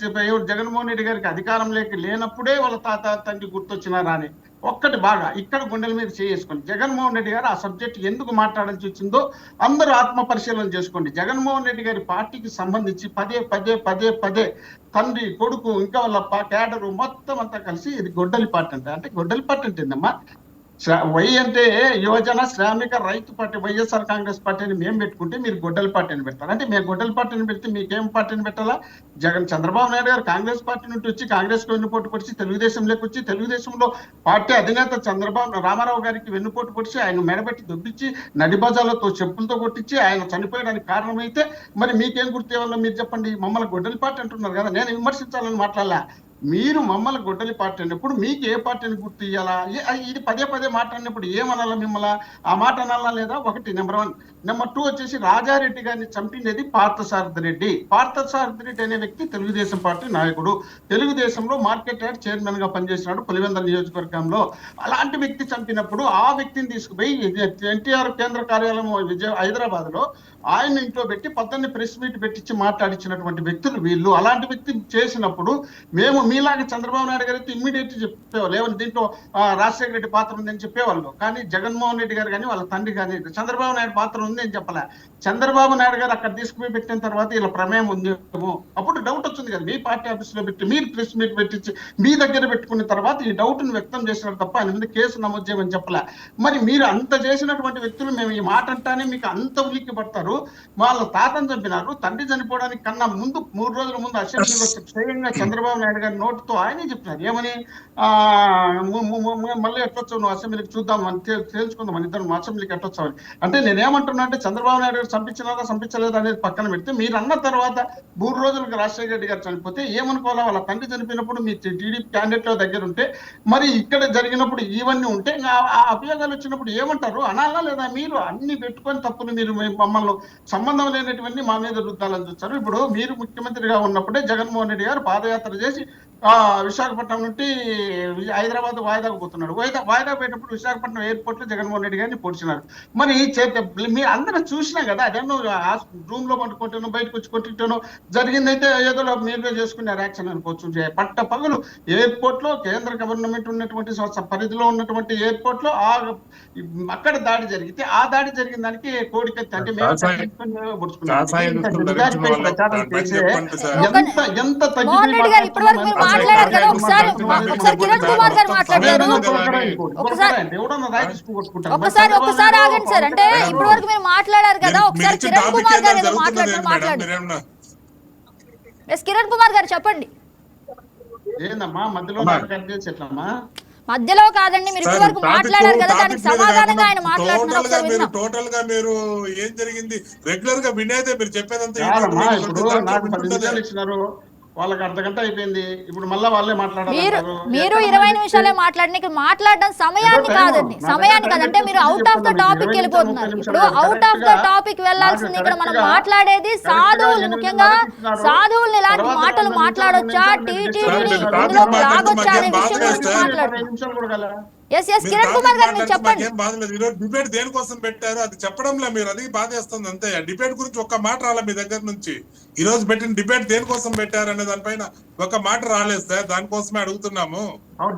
జగన్మోహన్ రెడ్డి గారికి అధికారం లేనప్పుడే వాళ్ళ తాత తండ్రి గుర్తొచ్చినారా అని. ఒక్కటి బాగా ఇక్కడ గుండెల మీద చేసుకొని జగన్మోహన్ రెడ్డి గారు ఆ సబ్జెక్ట్ ఎందుకు మాట్లాడాల్సి వచ్చిందో అందరూ ఆత్మ పరిశీలన చేసుకోండి. జగన్మోహన్ రెడ్డి గారి పార్టీకి సంబంధించి పదే తండ్రి, కొడుకు, ఇంకా వాళ్ళ క్యాడరు మొత్తం అంతా కలిసి ఇది గొడ్డలి పార్టీ అంటే గొడ్డలి పార్టీ అంటే ఏందమ్మా? వై అంటే యువజన శ్రామిక రైతు పార్టీ వైఎస్ఆర్ కాంగ్రెస్ పార్టీని మేము పెట్టుకుంటే మీరు గొడ్డలి పార్టీని పెడతారు. అంటే మేము గొడ్డలి పార్టీని పెడితే మీకేం పార్టీని పెట్టాలా? చంద్రబాబు నాయుడు గారు కాంగ్రెస్ పార్టీ నుండి వచ్చి కాంగ్రెస్ కు వెన్నుపోటు పొడిచి తెలుగుదేశంలోకి వచ్చి తెలుగుదేశంలో పార్టీ అధినేత రామారావు గారికి వెన్నుపోటు పొడిచి ఆయన మెడబెట్టి దొబ్బించి నడిబజాలతో చెప్పులతో కొట్టించి ఆయన చనిపోయడానికి కారణమైతే మరి మీకేం గుర్తు ఇవ్వాలో మీరు చెప్పండి. మమ్మల్ని గొడ్డలి పార్టీ అంటున్నారు కదా, నేను విమర్శించాలని మాట్లాడలే. మీరు మమ్మల్ని గొడ్డలి పార్టీ అన్నప్పుడు మీకు ఏ పార్టీని గుర్తు ఇయ్యాలా? ఇది పదే మాట్లాడినప్పుడు ఏమనాలా? మిమ్మల్ని ఆ మాట అనాలా లేదా? ఒకటి నెంబర్ 1. నెంబర్ 2 వచ్చేసి రాజారెడ్డి గారిని చంపినది పార్థసారథి రెడ్డి. పార్థసారథి రెడ్డి అనే వ్యక్తి తెలుగుదేశం పార్టీ నాయకుడు, తెలుగుదేశంలో మార్కెట్ యార్డ్ చైర్మన్ గా పనిచేసినాడు పులివెందుల నియోజకవర్గంలో. అలాంటి వ్యక్తి చంపినప్పుడు ఆ వ్యక్తిని తీసుకుపోయి ఎన్టీఆర్ కేంద్ర కార్యాలయం హైదరాబాద్ లో ఆయన ఇంట్లో పెట్టి 14 ప్రెస్ మీట్ పెట్టించి మాట్లాడించినటువంటి వ్యక్తులు వీళ్ళు. అలాంటి వ్యక్తి చేసినప్పుడు మేము మీలాగా చంద్రబాబు నాయుడు గారు అయితే ఇమ్మీడియట్ చెప్పేవాళ్ళు, ఏమని దీంట్లో రాజశేఖర రెడ్డి పాత్ర ఉందని చెప్పేవాళ్ళు. కానీ జగన్మోహన్ రెడ్డి గారు కానీ వాళ్ళ తండ్రి కానీ చంద్రబాబు నాయుడు పాత్ర ఉంది అని చెప్పలే. చంద్రబాబు నాయుడు గారు అక్కడ తీసుకుపోయి పెట్టిన తర్వాత ఇలా ప్రమేయం ఉందేమో అప్పుడు డౌట్ వచ్చింది కదా. మీ పార్టీ ఆఫీస్ లో పెట్టి మీరు ప్రెస్ మీట్ పెట్టించి మీ దగ్గర పెట్టుకున్న తర్వాత ఈ డౌట్ ను వ్యక్తం చేసినారు తప్ప ఆయన మీద కేసు నమోదు చేయమని చెప్పలే. మరి మీరు అంత చేసినటువంటి వ్యక్తులు మేము ఈ మాట అంటానే మీకు అంత ఉలిక్కి పడతారు. వాళ్ళ తాతను చంపినారు, తండ్రి చనిపోవడానికి కన్నా ముందు 3 రోజుల ముందు అసెంబ్లీలో స్వయంగా చంద్రబాబు నాయుడు గారిని ఆయన నోటితో ఆయనే చెప్తున్నారు ఏమని మళ్ళీ ఎట్లొచ్చావు నువ్వు అసెంబ్లీకి చూద్దాం అని తెలుసుకుందాం మన ఇద్దరు అసెంబ్లీకి ఎట్లొచ్చామని. అంటే నేనేమంటున్నా అంటే చంద్రబాబు నాయుడు గారు చంపించలేదా అనేది పక్కన పెడితే మీరు అన్న తర్వాత 3 రోజులకు రాజశేఖర రెడ్డి గారు చనిపోతే ఏమనుకోవాలా, వాళ్ళ తండ్రి చనిపోయినప్పుడు మీ టీడీపీ క్యాండిడేట్ లో దగ్గర ఉంటే మరి ఇక్కడ జరిగినప్పుడు ఇవన్నీ ఉంటే ఆ అభియోగాలు వచ్చినప్పుడు ఏమంటారు అనాలా లేదా? మీరు అన్ని పెట్టుకొని తప్పులు మీరు మమ్మల్ని సంబంధం లేనటువంటి మా మీద రుద్దాలని చూస్తారు. ఇప్పుడు మీరు ముఖ్యమంత్రిగా ఉన్నప్పుడే జగన్మోహన్ రెడ్డి గారు పాదయాత్ర చేసి విశాఖపట్నం నుండి హైదరాబాద్ వాయిదాకు పోతున్నాడు. వాయిదా పోయేటప్పుడు విశాఖపట్నం ఎయిర్పోర్ట్ లో జగన్మోహన్ రెడ్డి గారిని పొడిచినారు. మరి మీరు అందరూ చూసినా కదా, అదేమో రూమ్ లో పట్టుకుంటాను బయటకు వచ్చి కొట్టింటాను జరిగిందైతే ఏదో మీరుగా చేసుకునే యాక్షన్ అనుకోవచ్చు. పట్ట పగలు ఎయిర్పోర్ట్ లో కేంద్ర గవర్నమెంట్ ఉన్నటువంటి పరిధిలో ఉన్నటువంటి ఎయిర్పోర్ట్ లో అక్కడ దాడి జరిగితే ఆ దాడి జరిగిన దానికి కోడికత్తి అంటే ఎంత మాట్లాడారు కదా ఒకసారి కిరణ్ కుమార్ గారు మాట్లాడారు. ఒకసారి ఆగండి సార్. అంటే ఇప్పటి వరకు మీరు మాట్లాడారు కదా, ఒకసారి కిరణ్ కుమార్ గారు ఏదో మాట్లాడారు. కిరణ్ కుమార్ గారు చెప్పండి. ఏందమ్మా మధ్యలో ఎట్లమ్మా? మధ్యలో కాదండి, మీరు ఇప్పటి వరకు మాట్లాడారు కదా, దానికి సమాధానంగా ఆయన మాట్లాడుతున్నారు. టోటల్ గా మీరు ఏం జరిగింది రెగ్యులర్ గా వినేదే మీరు చెప్పేదంతా. ఇప్పుడు నాకు 10 నిమిషాలు ఇచ్చినారు, వాళ్ళకి అర్ధగంట అయిపోయింది, ఇప్పుడు మళ్ళీ వాళ్ళే మాట్లాడారు. మీరు 20 నిమిషాలే మాట్లాడిన మాట్లాడడం సమయాన్ని కాదండి, సమయాన్ని కాదంటే మీరు అవుట్ ఆఫ్ ద టాపిక్ వెళ్ళిపోతున్నారు. ఇప్పుడు అవుట్ ఆఫ్ ద టాపిక్ వెళ్లాల్సింది ఇక్కడ మనం మాట్లాడేది సాధువులు, ముఖ్యంగా సాధువులు ఇలాంటి మాటలు మాట్లాడొచ్చా, టీటీడీని ఇందులోకి లాగొచ్చా అనే విషయం గురించి మాట్లాడుతున్నారు. కిరణ్ కుమార్ గారు మీరు చెప్పండి. ఏం బాధ లేదు, ఈరోజు డిబేట్ దేనికోసం పెట్టారు అది చెప్పడంలో మీరు అది బాధేస్తుంది అంతే. డిబేట్ గురించి ఒక్క మాట రాలే మీ దగ్గర నుంచి. ఈ రోజు పెట్టిన డిబేట్ దేనికోసం పెట్టారు అనే దానిపైన ఒక మాట రాలేదు సార్, దానికోసమే అడుగుతున్నాము.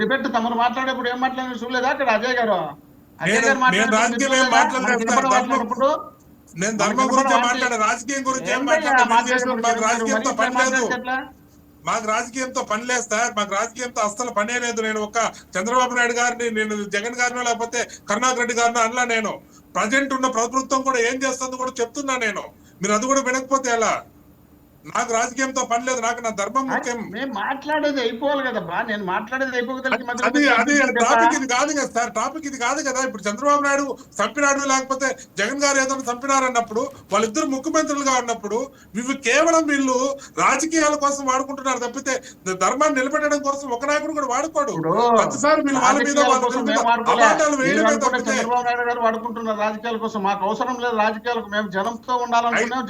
డిబేట్ తమరు మాట్లాడేప్పుడు ఏం మాట్లాడారు చూడలేదా అక్కడ అజయ్ గారు? నేను రాజకీయం ఏం మాట్లాడలేదు, నేను ధర్మం గురించి మాట్లాడే, రాజకీయం గురించి ఏం మాట్లాడలేదు. రాజకీయంతో పని లేదు, మాకు రాజకీయంతో పని లేదు సార్, మాకు రాజకీయంతో అస్సలు పనే లేదు. నేను ఒక చంద్రబాబు నాయుడు గారిని, నేను జగన్ గారినో లేకపోతే కరుణాకర్ రెడ్డి గారినో అనలా. నేను ప్రజెంట్ ఉన్న ప్రభుత్వం కూడా ఏం చేస్తుందో కూడా చెప్తున్నా నేను. మీరు అది కూడా వినకపోతే ఎలా? నాకు రాజకీయంతో పని లేదు, నాకు నా ధర్మం ముఖ్యం. మేము మాట్లాడేది అయిపోవాలి కదా, నేను మాట్లాడేది అయిపోగలిగి అది టాపిక్ ఇది కాదు కదా సార్, టాపిక్ ఇది కాదు కదా. ఇప్పుడు చంద్రబాబు నాయుడు చంపినాడు లేకపోతే జగన్ గారు ఏదైనా చంపినారన్నప్పుడు, వాళ్ళిద్దరు ముఖ్యమంత్రులుగా ఉన్నప్పుడు కేవలం వీళ్ళు రాజకీయాల కోసం వాడుకుంటున్నారు తప్పితే ధర్మాన్ని నిలబెట్టడం కోసం ఒక నాయకుడు కూడా వాడుకోడు. ప్రతిసారి వీళ్ళు వాళ్ళ మీద అవార్డాలు వేయడమే తప్పితే చంద్రబాబు నాయుడు గారు వాడుకుంటున్నారు రాజకీయాల కోసం. మాకు అవసరం లేదు రాజకీయాలకు, మేము జనంతో ఉండాలనుకున్నాం,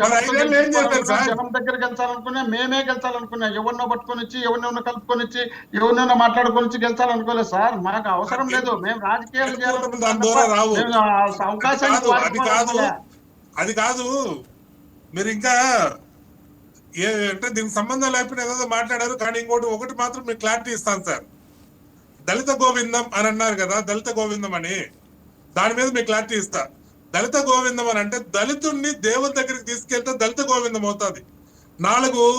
జనం దగ్గర గెలిచాలనుకున్నా, మేమే గెలిచాలనుకున్నా. ఎవరినో పట్టుకొని వచ్చి ఎవరినో కలుపుకొని వచ్చి ఎవరినో మాట్లాడుకొని వచ్చి గెలిచాలనుకోలేదు సార్. మాకు అవసరం లేదు, మేము రాజకీయాలు అది కాదు. మీరు ఇంకా అంటే దీనికి సంబంధం లేకపోతే ఏదో మాట్లాడారు. కానీ ఒకటి మాత్రం మీకు క్లారిటీ ఇస్తాను సార్. దళిత గోవిందం అని అన్నారు కదా, దళిత గోవిందం అని, దాని మీద మీకు క్లారిటీ ఇస్తా. దళిత గోవిందం అని అంటే దళితుడిని దేవుని దగ్గరికి తీసుకెళ్తే దళిత గోవిందం అవుతుంది. 4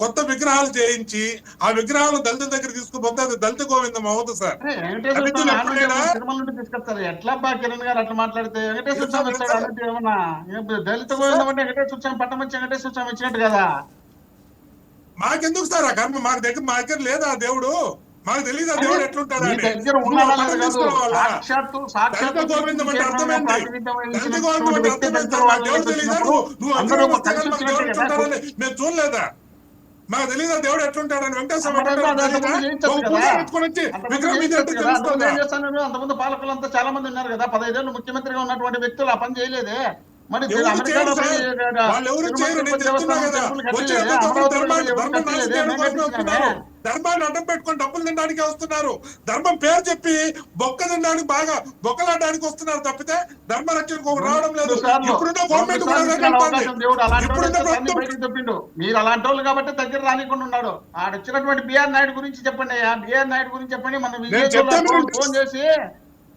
కొత్త విగ్రహాలు చేయించి ఆ విగ్రహాలను దళితుల దగ్గర తీసుకుపోతే అది దళిత గోవిందం అవుతుంది సార్. తీసుకొస్తారు ఎట్లా కిరణ్ గారు అట్లా మాట్లాడితే? వెంకటేశ్వర స్వామి ఇస్తాడు ఏమన్నా? దళిత గోవిందం అంటే వెంకటేశ్వర స్వామి పట్టం వచ్చి వెంకటేశ్వర స్వామి ఇచ్చినట్టు కదా. మాకెందుకు సార్ ఆ కర్మ? మా దగ్గర లేదా దేవుడు? మాకు తెలియదు ఆ దేవుడు ఎట్లుంటాడు అని. దళిత గోవిందం అంటే అర్థమైంది, దళిత గోవిందం అంటే అర్థమైంది. దేవుడు తెలియదా? నువ్వు అందరూ దేవుడు ఎట్లుంటాడని మేము చూడలేదా? మాకు తెలియదా దేవుడు ఎట్లుంటాడని? అంతమంది పాలకులంతా చాలా మంది ఉన్నారు కదా, 15 ఏళ్ళు ముఖ్యమంత్రిగా ఉన్నటువంటి వ్యక్తులు ఆ పని చేయలేదే. మరి ధర్మాన్ని అడ్డం పెట్టుకొని డబ్బులు తినడానికి వస్తున్నారు. ధర్మం పేరు చెప్పి బొక్క తినడానికి బాగా బొక్కలాడడానికి వస్తున్నారు తప్పితే ధర్మ రక్షణకు రావడం లేదు. ఇప్పుడున్న గవర్నమెంట్ చెప్పిండు మీరు అలాంటి వాళ్ళు కాబట్టి దగ్గర రానికుండా ఉన్నాడు. ఆడొచ్చినటువంటి బిఆర్ నాయుడు గురించి చెప్పండి, బిఆర్ నాయుడు గురించి చెప్పండి. మన ఫోన్ చేసి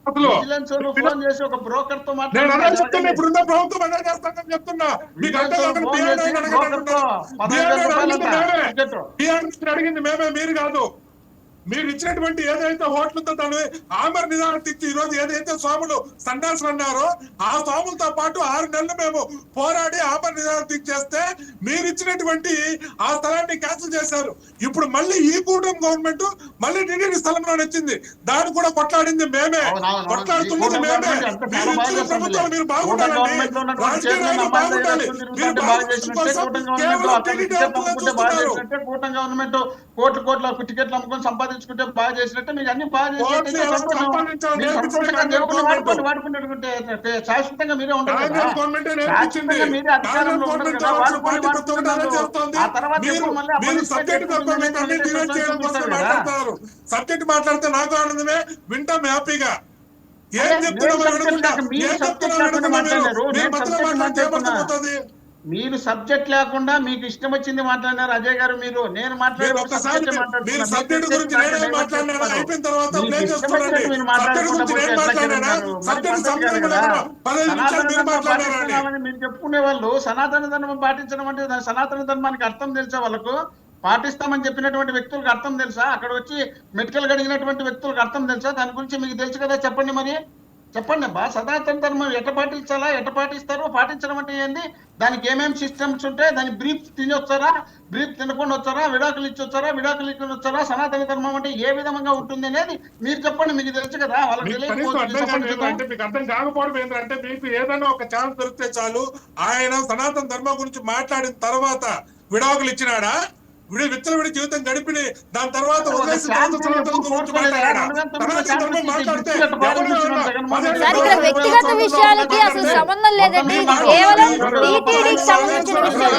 ఫోన్ చేసి ఒక బ్రోకర్ తో మాట్లాడుతున్నా. ఇప్పుడున్న ప్రభుత్వం అదే చేస్తానని చెప్తున్నా. అడిగింది మేమే, మీరు కాదు. మీరు ఇచ్చినటువంటి ఏదైతే హోటల్తో దాని ఆమర నిదానం తెచ్చి ఈ రోజు ఏదైతే స్వాములు సండాసులు అన్నారో ఆ స్వాములతో పాటు 6 నెలలు మేము పోరాడి ఆమర నిదానం తెచ్చేస్తే మీరు ఇచ్చినటువంటి ఆ స్థలాన్ని క్యాన్సిల్ చేశారు. ఇప్పుడు మళ్ళీ ఈ కూటమి గవర్నమెంట్ మళ్ళీ టీటీడీ స్థలంలో వచ్చింది, దాన్ని కూడా కొట్లాడింది మేమే, కొట్లాడుతున్నది మేమే. మీరు ఇచ్చిన ప్రభుత్వాలు మీరు బాగుండాలండి, రాజకీయ నాయకులు బాగుండాలి. మీరు బాగుండడం కోసం కేవలం టీటీడీ చూస్తున్నారు. కూటమి గవర్నమెంట్ కోట్ల టికెట్లు అమ్ముకొని సంపాదించుకుంటే బాగా చేసినట్టే మీకు అన్ని బాగా వాడుకుంటే శాశ్వతంగా మీరే ఉంటారు కదా, శాశ్వతంగా మీరే అధికారంలో ఉంటారు కదా, ఆ తర్వాత సబ్జెక్ట్ మాట్లాడితే నాకు ఆనందమే, వింటాం హ్యాపీగా. ఏం చెప్తున్నారు? మీరు సబ్జెక్ట్ లేకుండా మీకు ఇష్టం వచ్చింది మాట్లాడినారు అజయ్ గారు. మీరు నేను మీరు చెప్పుకునే వాళ్ళు సనాతన ధర్మం పాటించడం అంటే సనాతన ధర్మానికి అర్థం తెలిసే వాళ్ళకు పాటిస్తామని చెప్పినటువంటి వ్యక్తులకు అర్థం తెలుసా? అక్కడ వచ్చి మెడికల్ గడిగినటువంటి వ్యక్తులకు అర్థం తెలుసా? దాని గురించి మీకు తెలుసు కదా, చెప్పండి మరి చెప్పండి అబ్బా. సనాతన ధర్మం ఎట్ట పాటించాలా, ఎట్ట పాటిస్తారో, పాటించడం అంటే ఏంది, దానికి ఏమేమి సిస్టమ్స్ ఉంటాయి, దాని బ్రీఫ్ తిని వచ్చారా, బ్రీఫ్ తినకుండా వచ్చారా, విడాకులు ఇచ్చి వచ్చారా, విడాకులు ఇచ్చి వచ్చారా, సనాతన ధర్మం అంటే ఏ విధంగా ఉంటుంది అనేది మీరు చెప్పండి, మీకు తెలుసు కదా. వాళ్ళకి మీకు అర్థం కాకపోవడం ఏంటంటే, మీకు ఏదైనా ఒక ఛాన్స్ దొరికితే చాలు, ఆయన సనాతన ధర్మం గురించి మాట్లాడిన తర్వాత విడాకులు ఇచ్చినాడా, విచ్చలవిడి జీవితం గడిపి దాని తర్వాత వ్యక్తిగత విషయాలకి అసలు సంబంధం లేదండి, ఇది కేవలం టీటీడీకి సంబంధించిన విషయం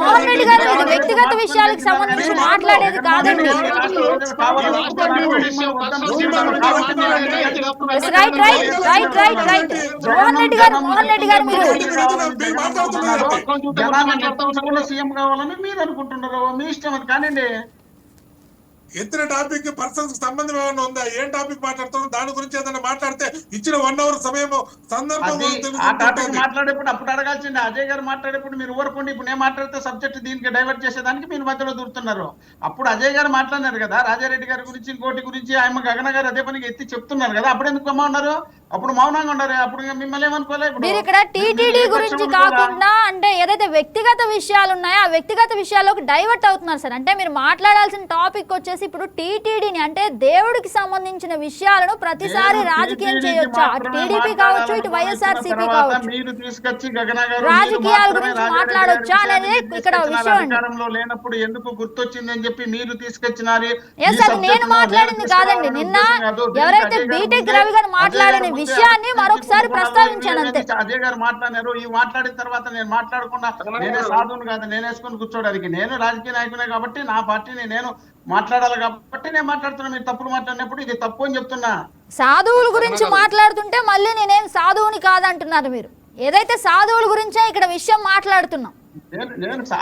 మోహన్ రెడ్డి గారు, ఇది వ్యక్తిగత విషయాలకు సంబంధించి మాట్లాడేది కాదండి. మోహన్ రెడ్డి గారు మీరు సీఎం కావాలని మీరు అనుకుంటున్నారు, మీ ఇష్టం అది కానివ్వండి. ఎత్తిన టాపిక్ పర్సన్స్ సంబంధం ఏమైనా ఉందా? ఏం టాపిక్ మాట్లాడుతున్నాం, దాని గురించి ఏదైనా మాట్లాడితే ఇచ్చిన 1 అవర్ సమయం సందర్భం మాట్లాడేప్పుడు అప్పుడు అడగాల్సింది. అజయ్ గారు మాట్లాడేప్పుడు మీరు ఊరుకోండి, ఇప్పుడు నేను మాట్లాడితే సబ్జెక్ట్ దీనికి డైవర్ట్ చేసేదానికి మీరు మధ్యలో దూరుతున్నారు. అప్పుడు అజయ్ గారు మాట్లాడినారు కదా రాజారెడ్డి గారి గురించి, ఇంకోటి గురించి, ఆయన గగన గారు అదే పనికి ఎత్తి చెప్తున్నారు కదా, అప్పుడు ఎందుకు అమ్మ ఉన్నారు, అప్పుడు మౌనంగా ఉన్నారు, అప్పుడు మిమ్మల్ని ఏమనుకోలే. మీరు ఇక్కడ టీటీడీ గురించి కాకుండా అంటే ఏదైతే వ్యక్తిగత విషయాలు ఉన్నాయో ఆ వ్యక్తిగత విషయాల్లోకి డైవర్ట్ అవుతున్నారు సార్. అంటే మీరు మాట్లాడాల్సిన టాపిక్ వచ్చేసి ఇప్పుడు టీటీడీని అంటే దేవుడికి సంబంధించిన విషయాలను ప్రతిసారి రాజకీయం చేయొచ్చా, అటు టీడీపీ కావచ్చు, ఇటు వైఎస్ఆర్సీపీ కావచ్చు, రాజకీయాల గురించి మాట్లాడొచ్చా అనేది ఇక్కడ విషయం అండి. లేనప్పుడు ఎందుకు గుర్తొచ్చిందని చెప్పి మీరు తీసుకొచ్చినారు. నేను మాట్లాడింది కాదండి, నిన్న ఎవరైతే బీటెక్ రవి గారు మాట్లాడిన విషయాన్ని మరొకసారి ప్రస్తావించాను అంతే. అజయ్ గారు మాట్లాడారు, ఈ మాట్లాడిన తర్వాత నేను మాట్లాడకుండా నేనే సాధువును కాదు, నేను వేసుకుని కూర్చోడానికి, నేను రాజకీయ నాయకునే కాబట్టి నా పార్టీని నేను మాట్లాడాలి కాబట్టి నేను మాట్లాడుతున్నా. మీరు తప్పులు మాట్లాడినప్పుడు ఇది తప్పు అని చెప్తున్నా. సాధువుల గురించి మాట్లాడుతుంటే మళ్ళీ నేనేం సాధువుని కాదంటున్నారు మీరు. ఏదైతే సాధువుల గురించే ఇక్కడ విషయం మాట్లాడుతున్నాం.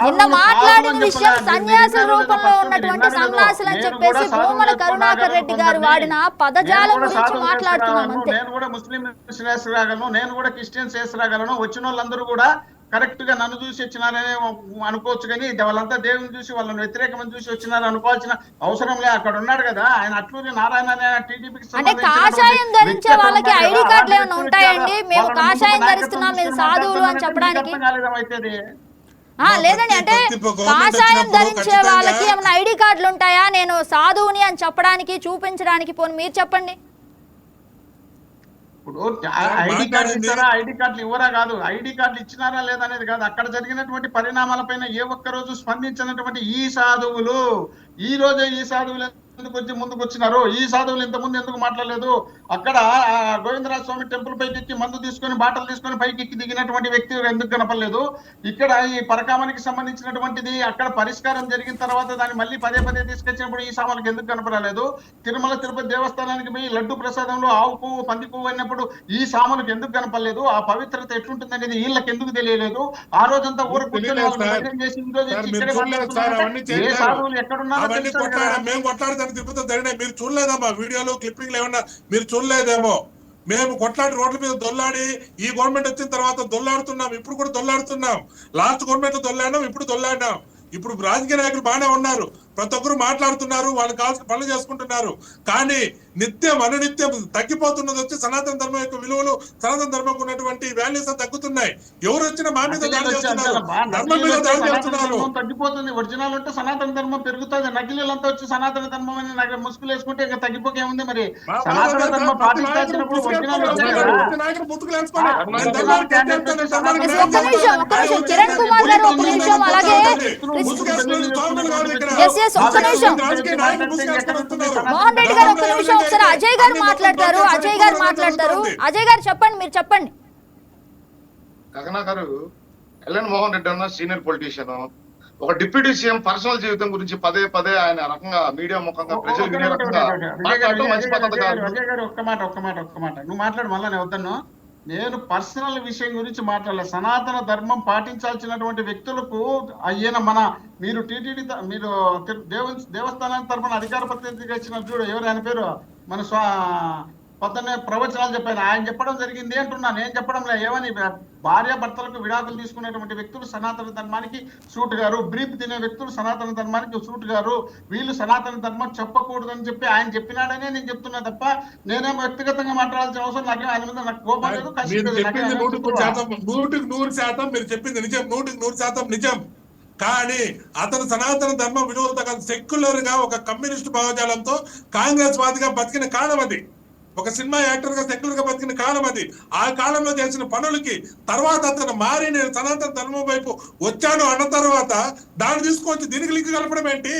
నిన్న మాట్లాడిన విషయం సన్యాసుల రూపంలో ఉన్నటువంటి సన్యాసులు అని చెప్పేసి భూమన కరుణాకర్ రెడ్డి గారు వాడిన పదజాలం గురించి మాట్లాడుతున్నాం అంతే. నేను కూడా ముస్లిం రాగలను, నేను కూడా క్రిస్టియన్స్ రాగలను. వచ్చిన వాళ్ళందరూ కూడా కరెక్ట్ గా నన్ను చూసి వచ్చినారని అనుకోవచ్చు, కానీ వాళ్ళంతా దేవుని చూసి వాళ్ళని వ్యతిరేకమని చూసి వచ్చినారు అనుకోవాల్సిన అవసరం లే. అక్కడ ఉన్నాడు కదా ఆయన అట్లూరి నారాయణ టీడీపీకి అంటే కాషాయం ధరించే వాళ్ళకి ఐడి కార్డులు ఏమైనా ఉంటాయండి? మేము కాషాయం ధరిస్తున్నాం, మేము సాధువులు అని చెప్పడానికి లేదండి. అంటే కాషాయం ధరించే వాళ్ళకి ఏమైనా ఐడి కార్డులు ఉంటాయా, నేను సాధువుని అని చెప్పడానికి, చూపించడానికి? పోనీ మీరు చెప్పండి. ఇప్పుడు ఐడి కార్డు ఇస్తారా, ఐడి కార్డులు ఇవ్వరా కాదు, ఐడి కార్డులు ఇచ్చినారా లేదనేది కాదు. అక్కడ జరిగినటువంటి పరిణామాలపైన ఏ ఒక్క రోజు స్పందించినటువంటి ఈ సాధువులు ఈ రోజే ఈ సాధువులు ఎందుకు వచ్చి ముందుకు వచ్చినారు? ఈ సాధువులు ఇంతకుముందు ఎందుకు మాట్లాడలేదు? అక్కడ గోవిందరాజ స్వామి టెంపుల్ పైకి ఎక్కి మందు తీసుకొని బాటలు తీసుకొని పైకి ఎక్కి దిగినటువంటి వ్యక్తి ఎందుకు కనపడలేదు? ఇక్కడ ఈ పరకామనికి సంబంధించినటువంటిది అక్కడ పరిష్కారం జరిగిన తర్వాత దాన్ని మళ్ళీ పదే తీసుకొచ్చినప్పుడు ఈ సామాన్లకు ఎందుకు కనపడలేదు? తిరుమల తిరుపతి దేవస్థానానికి పోయి లడ్డు ప్రసాదంలో ఆవు పువ్వు పంది పువ్వు అయినప్పుడు ఈ సామాన్లకు ఎందుకు కనపడలేదు? ఆ పవిత్రత ఎట్లుంటుంది అనేది వీళ్ళకి ఎందుకు తెలియలేదు? ఆ రోజంతా ఊరు కూర్చొని చేసి ఈ రోజు ఏ సాధువులు ఎక్కడున్నారో తిరుపతి మీరు చూడలేదమ్మా వీడియోలో క్లిప్పింగ్ ఏమన్నా మీరు దొల్లేదేమో. మేము కొట్లాడి రోడ్ల మీద దొల్లాడి ఈ గవర్నమెంట్ వచ్చిన తర్వాత దొల్లాడుతున్నాం, ఇప్పుడు కూడా దొల్లాడుతున్నాం. లాస్ట్ గవర్నమెంట్ లో దొల్లాడినాం, ఇప్పుడు దొల్లాడినాం. ఇప్పుడు రాజకీయ నాయకులు బాగానే ఉన్నారు, ప్రతి ఒక్కరు మాట్లాడుతున్నారు, వాళ్ళు కావాల్సిన పనులు చేసుకుంటున్నారు. కానీ నిత్యం అనునిత్యం తగ్గిపోతున్నది వచ్చి సనాతన ధర్మం యొక్క విలువలు, సనాతన ధర్మం ఉన్నటువంటి వాల్యూస్ తగ్గుతున్నాయి. ఎవరు వచ్చినా మా మీద దాడి చేస్తున్నారు, ధర్మం మీద దాడి చేస్తున్నారు. తగ్గిపోతుంది. ఒరిజినల్ ఉంటే సనాతన ధర్మం పెరుగుతుంది. నకిలీలంతా వచ్చి సనాతన ధర్మం అని నాకు ముసుగులు వేసుకుంటే ఇంకా తగ్గిపోకేముంది. మరి సనాతన ధర్మం పాటించాల్సినప్పుడు ఒరిజినల్ వచ్చాయి కదా. కిరణ్ కుమార్ గారు ఒక నిమిషం, అలాగే మోహన్ రెడ్డి గారు ఒక నిమిషం, ఒకసారి అజయ్ గారు మాట్లాడతారు. అజయ్ గారు చెప్పండి, మీరు చెప్పండి. గగన గారు, ఎల్ఎన్ మోహన్ రెడ్డి అన్న సీనియర్ పొలిటీషియన్, ఒక డిప్యూటీ సీఎం పర్సనల్ జీవితం గురించి పదే పదే ఆయన రకంగా మీడియా ముఖంగా ప్రజలు వినే రకంగా మాట్లాడటం మంచి పద్ధతి కాదు. అజయ్ గారు ఒక్క మాట నువ్వు మాట్లాడు, మళ్ళా నేను వద్దను. నేను పర్సనల్ విషయం గురించి మాట్లాడలేదు. సనాతన ధర్మం పాటించాల్సినటువంటి వ్యక్తులకు అయ్యేన మీరు టీటీడీ మీరు దేవస్థానానికి తరఫున అధికార ప్రతినిధిగా ఇచ్చిన చూడు, ఎవరు ఆయన పేరు, మన పొద్దున్నే ప్రవచనాలు చెప్పాను, ఆయన చెప్పడం జరిగింది అంటున్నా, నేను చెప్పడం లేదు. ఏమని భార్య భర్తలకు విడాకులు తీసుకునేటువంటి వ్యక్తులు సనాతన ధర్మానికి సూట్ గారు, బ్రీఫ్ తినే వ్యక్తులు సనాతన ధర్మానికి సూట్ గారు, వీళ్ళు సనాతన ధర్మం చెప్పకూడదని చెప్పి ఆయన చెప్పినాడనే నేను చెప్తున్నా తప్ప నేనేం వ్యక్తిగతంగా మాట్లాడాల్సిన అవసరం నాకేం ఆయన మీద నాకు కోపం లేదు. 100% మీరు చెప్పింది నిజం, 100% నిజం. కానీ అతను సనాతన ధర్మ విలువలతో సెక్యులర్ గా ఒక కమ్యూనిస్ట్ భావజాలంతో కాంగ్రెస్ వాదిగా బతికిన కాలం అది. ఒక సినిమా యాక్టర్ గా సెక్యులర్ గా బతికిన కాలం అది. ఆ కాలంలో చేసిన పనులకి తర్వాత అతను మారి నేను సనాతన ధర్మం వైపు వచ్చాను అన్న తర్వాత దాన్ని తీసుకొచ్చి దీనికి లింక్ కలపడం ఏంటి?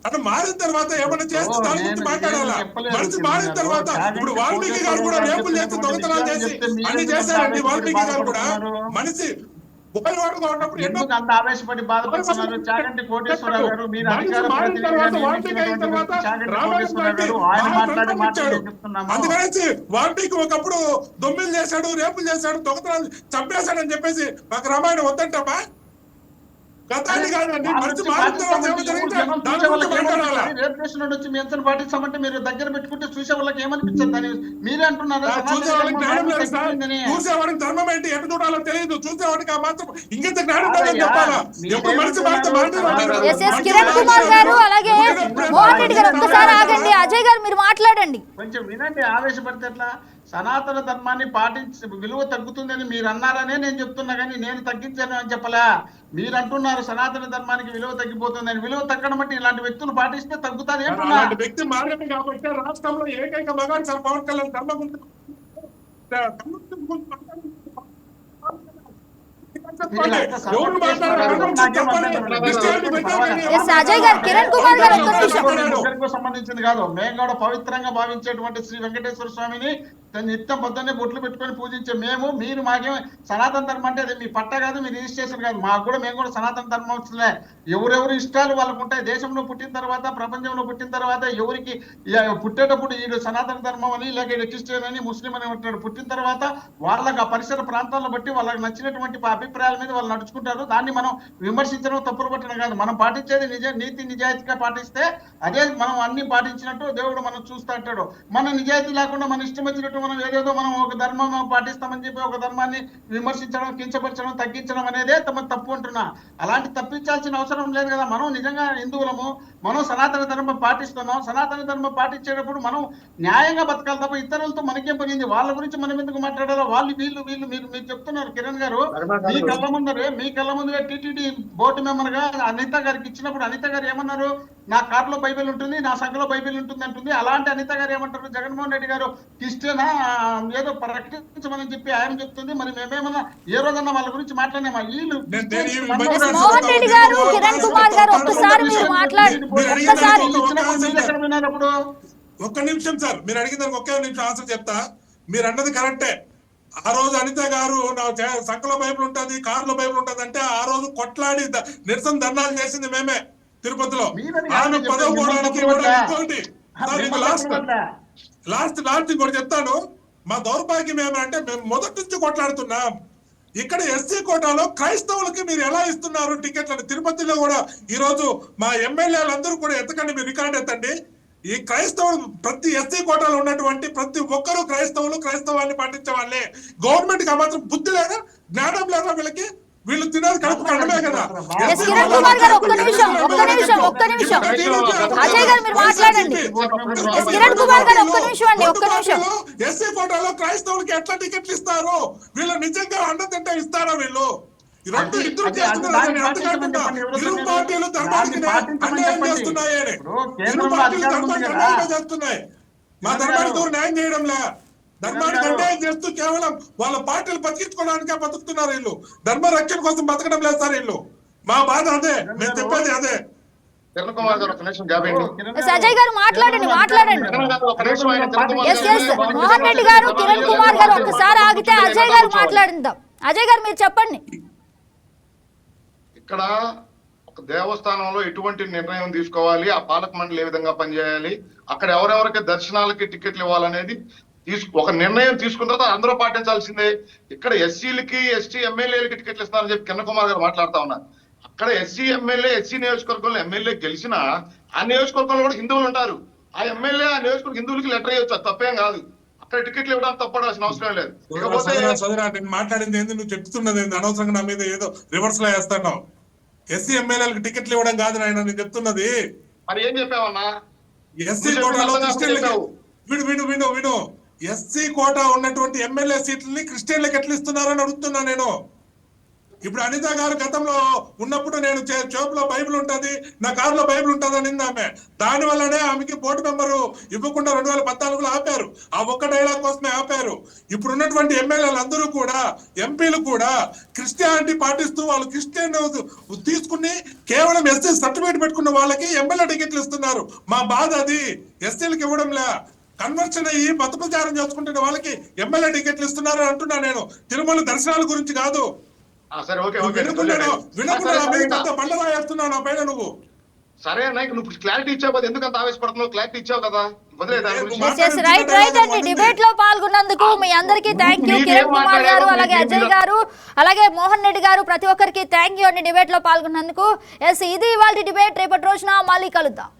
అతను మారిన తర్వాత ఏమన్నా చేస్తే దాని గురించి మాట్లాడాలా? మనిషి మారిన తర్వాత ఇప్పుడు వాల్మీకి గారు కూడా రేపులు చేసి దొంగతనాలు చేసి అన్ని చేశారండి. వాల్మీకి గారు కూడా మనిషి ఎందుకు అంత ఆవేశపడి బాధపడుతున్నారు? చాగంటి కోటేశ్వరరావు గారు, మీరు అధికార అందుకనేసి వాల్మీకి ఒకప్పుడు దొమ్మిలు చేశాడు, రేపులు చేశాడు, దొంగతనాలు చంపేశాడని చెప్పేసి మాకు రామాయణం వద్దంటామా? పాటిస్తామంటే మీరు దగ్గర పెట్టుకుంటే చూసే వాళ్ళకి ఏమనిపించదు మీరే అంటున్నారు. చూసేవాడికి ధర్మం ఏంటి ఎటు చూడాలో తెలియదు, చూసేవాడికి ఆ మాత్రం ఇంకెంత జ్ఞానం చెప్పాలా? ఎప్పుడు మనిషి కిరణ్ కుమార్ గారు అలాగే మోహన్ రెడ్డి గారు ఒక్కసారి ఆగండి. అజయ్ గారు మీరు మాట్లాడండి. కొంచెం వినండి, ఆవేశపడితే ఎట్లా? సనాతన ధర్మాన్ని పాటించి విలువ తగ్గుతుందని మీరు అన్నారనే నేను చెప్తున్నా, కానీ నేను తగ్గించాను అని చెప్పలే. మీరు అంటున్నారు సనాతన ధర్మానికి విలువ తగ్గిపోతుందని. విలువ తగ్గడం బట్టి ఇలాంటి వ్యక్తులు పాటిస్తే తగ్గుతాది అంటున్నా. వ్యక్తి మారడం కాబట్టి రాష్ట్రంలో ఏకైక మగాడు సార్ పవన్ కళ్యాణ్ ధర్మం సంబంధించింది కాదు. మేము కూడా పవిత్రంగా భావించేటువంటి శ్రీ వెంకటేశ్వర స్వామిని నిత్యం పొద్దున్నే బొట్లు పెట్టుకొని పూజించే మేము, మీరు మాకేం సనాతన ధర్మం అంటే అది మీ పట్ట కాదు, మీ రిజిస్ట్రేషన్ కాదు. మాకు కూడా మేము కూడా సనాతన ధర్మం వస్తుందే. ఎవరెవరు ఇష్టాలు వాళ్ళకు ఉంటాయి. దేశంలో పుట్టిన తర్వాత, ప్రపంచంలో పుట్టిన తర్వాత ఎవరికి పుట్టేటప్పుడు ఈ సనాతన ధర్మం అని లేక క్రిస్టియన్ అని ముస్లిం అని ఉంటాడు. పుట్టిన తర్వాత వాళ్ళకి ఆ పరిసర ప్రాంతాలను బట్టి వాళ్ళకి నచ్చినటువంటి అభిప్రాయాల మీద వాళ్ళు నడుచుకుంటారు. దాన్ని మనం విమర్శించడం, తప్పులు పట్టడం కాదు. మనం పాటించేది నీతి నిజాయితీగా పాటిస్తే అదే మనం అన్ని పాటించినట్టు దేవుడు మనం చూస్తూ అంటాడు. మన నిజాయితీ లేకుండా మన ఇష్టం వచ్చినట్టు మనం ఏదేదో మనం ఒక ధర్మం పాటిస్తామని చెప్పి ఒక ధర్మాన్ని విమర్శించడం, కించపరచడం, తగ్గించడం అనేదే తప్పు అంటున్నా. అలాంటి తప్పించాల్సిన అవసరం లేదు కదా. మనం నిజంగా హిందువులము, మనం సనాతన ధర్మం పాటిస్తున్నాం. సనాతన ధర్మం పాటించేటప్పుడు మనం న్యాయంగా బతకాలి తప్ప ఇతరులతో మనకేం పనింది? వాళ్ళ గురించి మనం ఎందుకు మాట్లాడాలో? వాళ్ళు వీళ్ళు మీరు చెప్తున్నారు. కిరణ్ గారు మీ కళ్ళ ముందరే టీటీడీ బోర్డు మెంబర్ గా అనిత గారికి ఇచ్చినప్పుడు అనిత గారు ఏమన్నారు? నా కార్లో బైబిల్ ఉంటుంది, నా సంఘలో బైబిల్ ఉంటుంది అంటుంది. అలాంటి అనిత గారు ఏమంటారు? జగన్మోహన్ రెడ్డి గారు క్రిస్టియనా ఏదో ప్రకటించమని చెప్పి ఆయన చెప్తుంది. మరి మేమేమన్నా ఏ రోజన్నా వాళ్ళ గురించి మాట్లాడినామా? వీళ్ళు మోహన్ రెడ్డి గారు, కిరణ్ కుమార్ గారు ఒక్కసారి మీరు విన్నప్పుడు ఒక్క నిమిషం సార్, మీరు అడిగిన దానికి ఒకే నిమిషం ఆన్సర్ చెప్తా. మీరు అన్నది కరెక్టే. ఆ రోజు అనిత గారు నా సంఖలో బైబిల్ ఉంటుంది, కారులో బైబిల్ ఉంటుంది అంటే ఆ రోజు కొట్లాడి నిరసన ధర్నాలు చేసింది మేమే తిరుపతిలో. ఆమె పదవి పోవడానికి లాస్ట్ ఇంకోటి చెప్తాను. మా దౌర్భాగ్యం ఏమంటే మేము మొదటి నుంచి కొట్లాడుతున్నాం. ఇక్కడ ఎస్సీ కోటాలో క్రైస్తవులకి మీరు ఎలా ఇస్తున్నారు టికెట్లను? తిరుపతిలో కూడా ఈ రోజు మా ఎమ్మెల్యేలందరూ కూడా ఎత్తకండి, మీరు రికార్డు ఎత్తండి. ఈ క్రైస్తవులు ప్రతి ఎస్సీ కోటాలో ఉన్నటువంటి ప్రతి ఒక్కరూ క్రైస్తవాన్ని పాటించే వాళ్ళే. గవర్నమెంట్ కి ఆ మాత్రం బుద్ధి లేదా, జ్ఞానం లేదా వీళ్ళకి? వీళ్ళు తినేది కడుపు కడమే కదా. ఎస్ కిరణ్ కుమార్ గారు ఒక్క నిమిషం అజయ్ గారు మీరు మాట్లాడండి. ఎస్ కిరణ్ కుమార్ గారు ఒక్క నిమిషం అండి, ఒక్క నిమిషం. ఎస్సీ కోటాలో క్రైస్తవులకి ఎట్లా టికెట్లు ఇస్తారు? వీళ్ళు నిజంగా అన్నం తింటే ఇస్తారా? వీళ్ళు ఇద్దరు చేస్తున్నారు. ఇరు పార్టీలు ధర్మానికి అన్యాయం చేస్తున్నాయి. ఇరు పార్టీలు ధర్మానికి అన్యాయం చేస్తున్నాయి. మా ధర్మానికి ఎవరు న్యాయం చేయడంలే. ధర్మానికి అన్యాయం చేస్తూ కేవలం వాళ్ళ పార్టీలు బతికించుకోవడానికే బతుకుతున్నారు వీళ్ళు. ధర్మ రక్షణ కోసం బతకడం లేదు సార్ వీళ్ళు. మా బాధ అదే, మేము చెప్పేది అదే. కిరణ్ కుమార్ గారు ఒక నిమిషం గ్యాప్ ఇవ్వండి. అజయ్ గారు మాట్లాడండి. మోహన్ రెడ్డి గారు, కిరణ్ కుమార్ గారు ఒక్కసారి ఆగితే అజయ్ గారు మాట్లాడిందాం. అజయ్ గారు మీరు చెప్పండి. ఇక్కడ ఒక దేవస్థానంలో ఎటువంటి నిర్ణయం తీసుకోవాలి, ఆ పాలక మండలి ఏ విధంగా పనిచేయాలి, అక్కడ ఎవరెవరికి దర్శనాలకి టికెట్లు ఇవ్వాలనేది ఒక నిర్ణయం తీసుకున్న తర్వాత అందరూ పాటించాల్సిందే. ఇక్కడ ఎస్సీలకి ఎస్టీ ఎమ్మెల్యేలకి టికెట్లు ఇస్తారని చెప్పి కిరణ్ కుమార్ గారు మాట్లాడుతా ఉన్నారు. అక్కడ ఎస్సీ ఎమ్మెల్యే, ఎస్సీ నియోజకవర్గంలో ఎమ్మెల్యే గెలిచినా ఆ నియోజకవర్గంలో కూడా హిందువులు ఉంటారు. ఆ ఎమ్మెల్యే ఆ నియోజకవర్గం హిందువులకి లెటర్ ఇవ్వచ్చు, అది తప్పేం కాదు. అక్కడ టికెట్లు ఇవ్వడానికి తప్పడాల్సిన అవసరం లేదు. నేను మాట్లాడింది ఏంది, నువ్వు చెప్తున్నది ఏంది? అనవసరంగా నా మీద ఏదో రివర్స్ లో వేస్తున్నావు. ఎస్సీ ఎమ్మెల్యేలకు టికెట్లు ఇవ్వడం కాదు నాయన నేను చెప్తున్నది. మరి ఏం చెప్పావన్నా? ఎస్సీ కోటాలో విను ఎస్సీ కోటా ఉన్నటువంటి ఎమ్మెల్యే సీట్లని క్రిస్టియన్లకు ఎట్లా ఇస్తున్నారని అడుగుతున్నా నేను. ఇప్పుడు అనిత గారు గతంలో ఉన్నప్పుడు నేను చేపులో బైబిల్ ఉంటది, నా కారులో బైబిల్ ఉంటది అని ఆమె. దాని వల్లనే ఆమెకి బోర్డు మెంబరు ఇవ్వకుండా 2014లో ఆపారు. ఆ ఒక్క డైలాగ్ కోసమే ఆపారు. ఇప్పుడు ఉన్నటువంటి ఎమ్మెల్యేలు అందరూ కూడా, ఎంపీలు కూడా క్రిస్టియానిటీ పాటిస్తూ వాళ్ళు క్రిస్టియన్ తీసుకుని కేవలం ఎస్సీ సర్టిఫికేట్ పెట్టుకున్న వాళ్ళకి ఎమ్మెల్యే టికెట్లు ఇస్తున్నారు. మా బాధ అది. ఎస్సీలకు ఇవ్వడంలే. కన్వర్షన్ అయ్యి మత ప్రచారం చేసుకుంటున్న వాళ్ళకి ఎమ్మెల్యే టికెట్లు ఇస్తున్నారు అంటున్నా నేను. తిరుమల దర్శనాల గురించి కాదు. నువ్వు సరే అన్న, నువ్వు క్లారిటీ ఇచ్చావు, ఎందుకు అంత ఆవేశపడుతున్నావు? క్లారిటీ ఇచ్చావు కదా, రైట్ అండి. డిబేట్ లో పాల్గొన్నందుకు మీ అందరికీ థ్యాంక్ యూ. కిరణ్ కుమార్ గారు, అలాగే అజయ్ గారు, అలాగే మోహన్ రెడ్డి గారు, ప్రతి ఒక్కరికి థ్యాంక్ యూ అండి డిబేట్ లో పాల్గొన్నందుకు. ఎస్, ఇది ఇవాళ డిబేట్. రేపటి రోజున మళ్ళీ కలుద్దాం.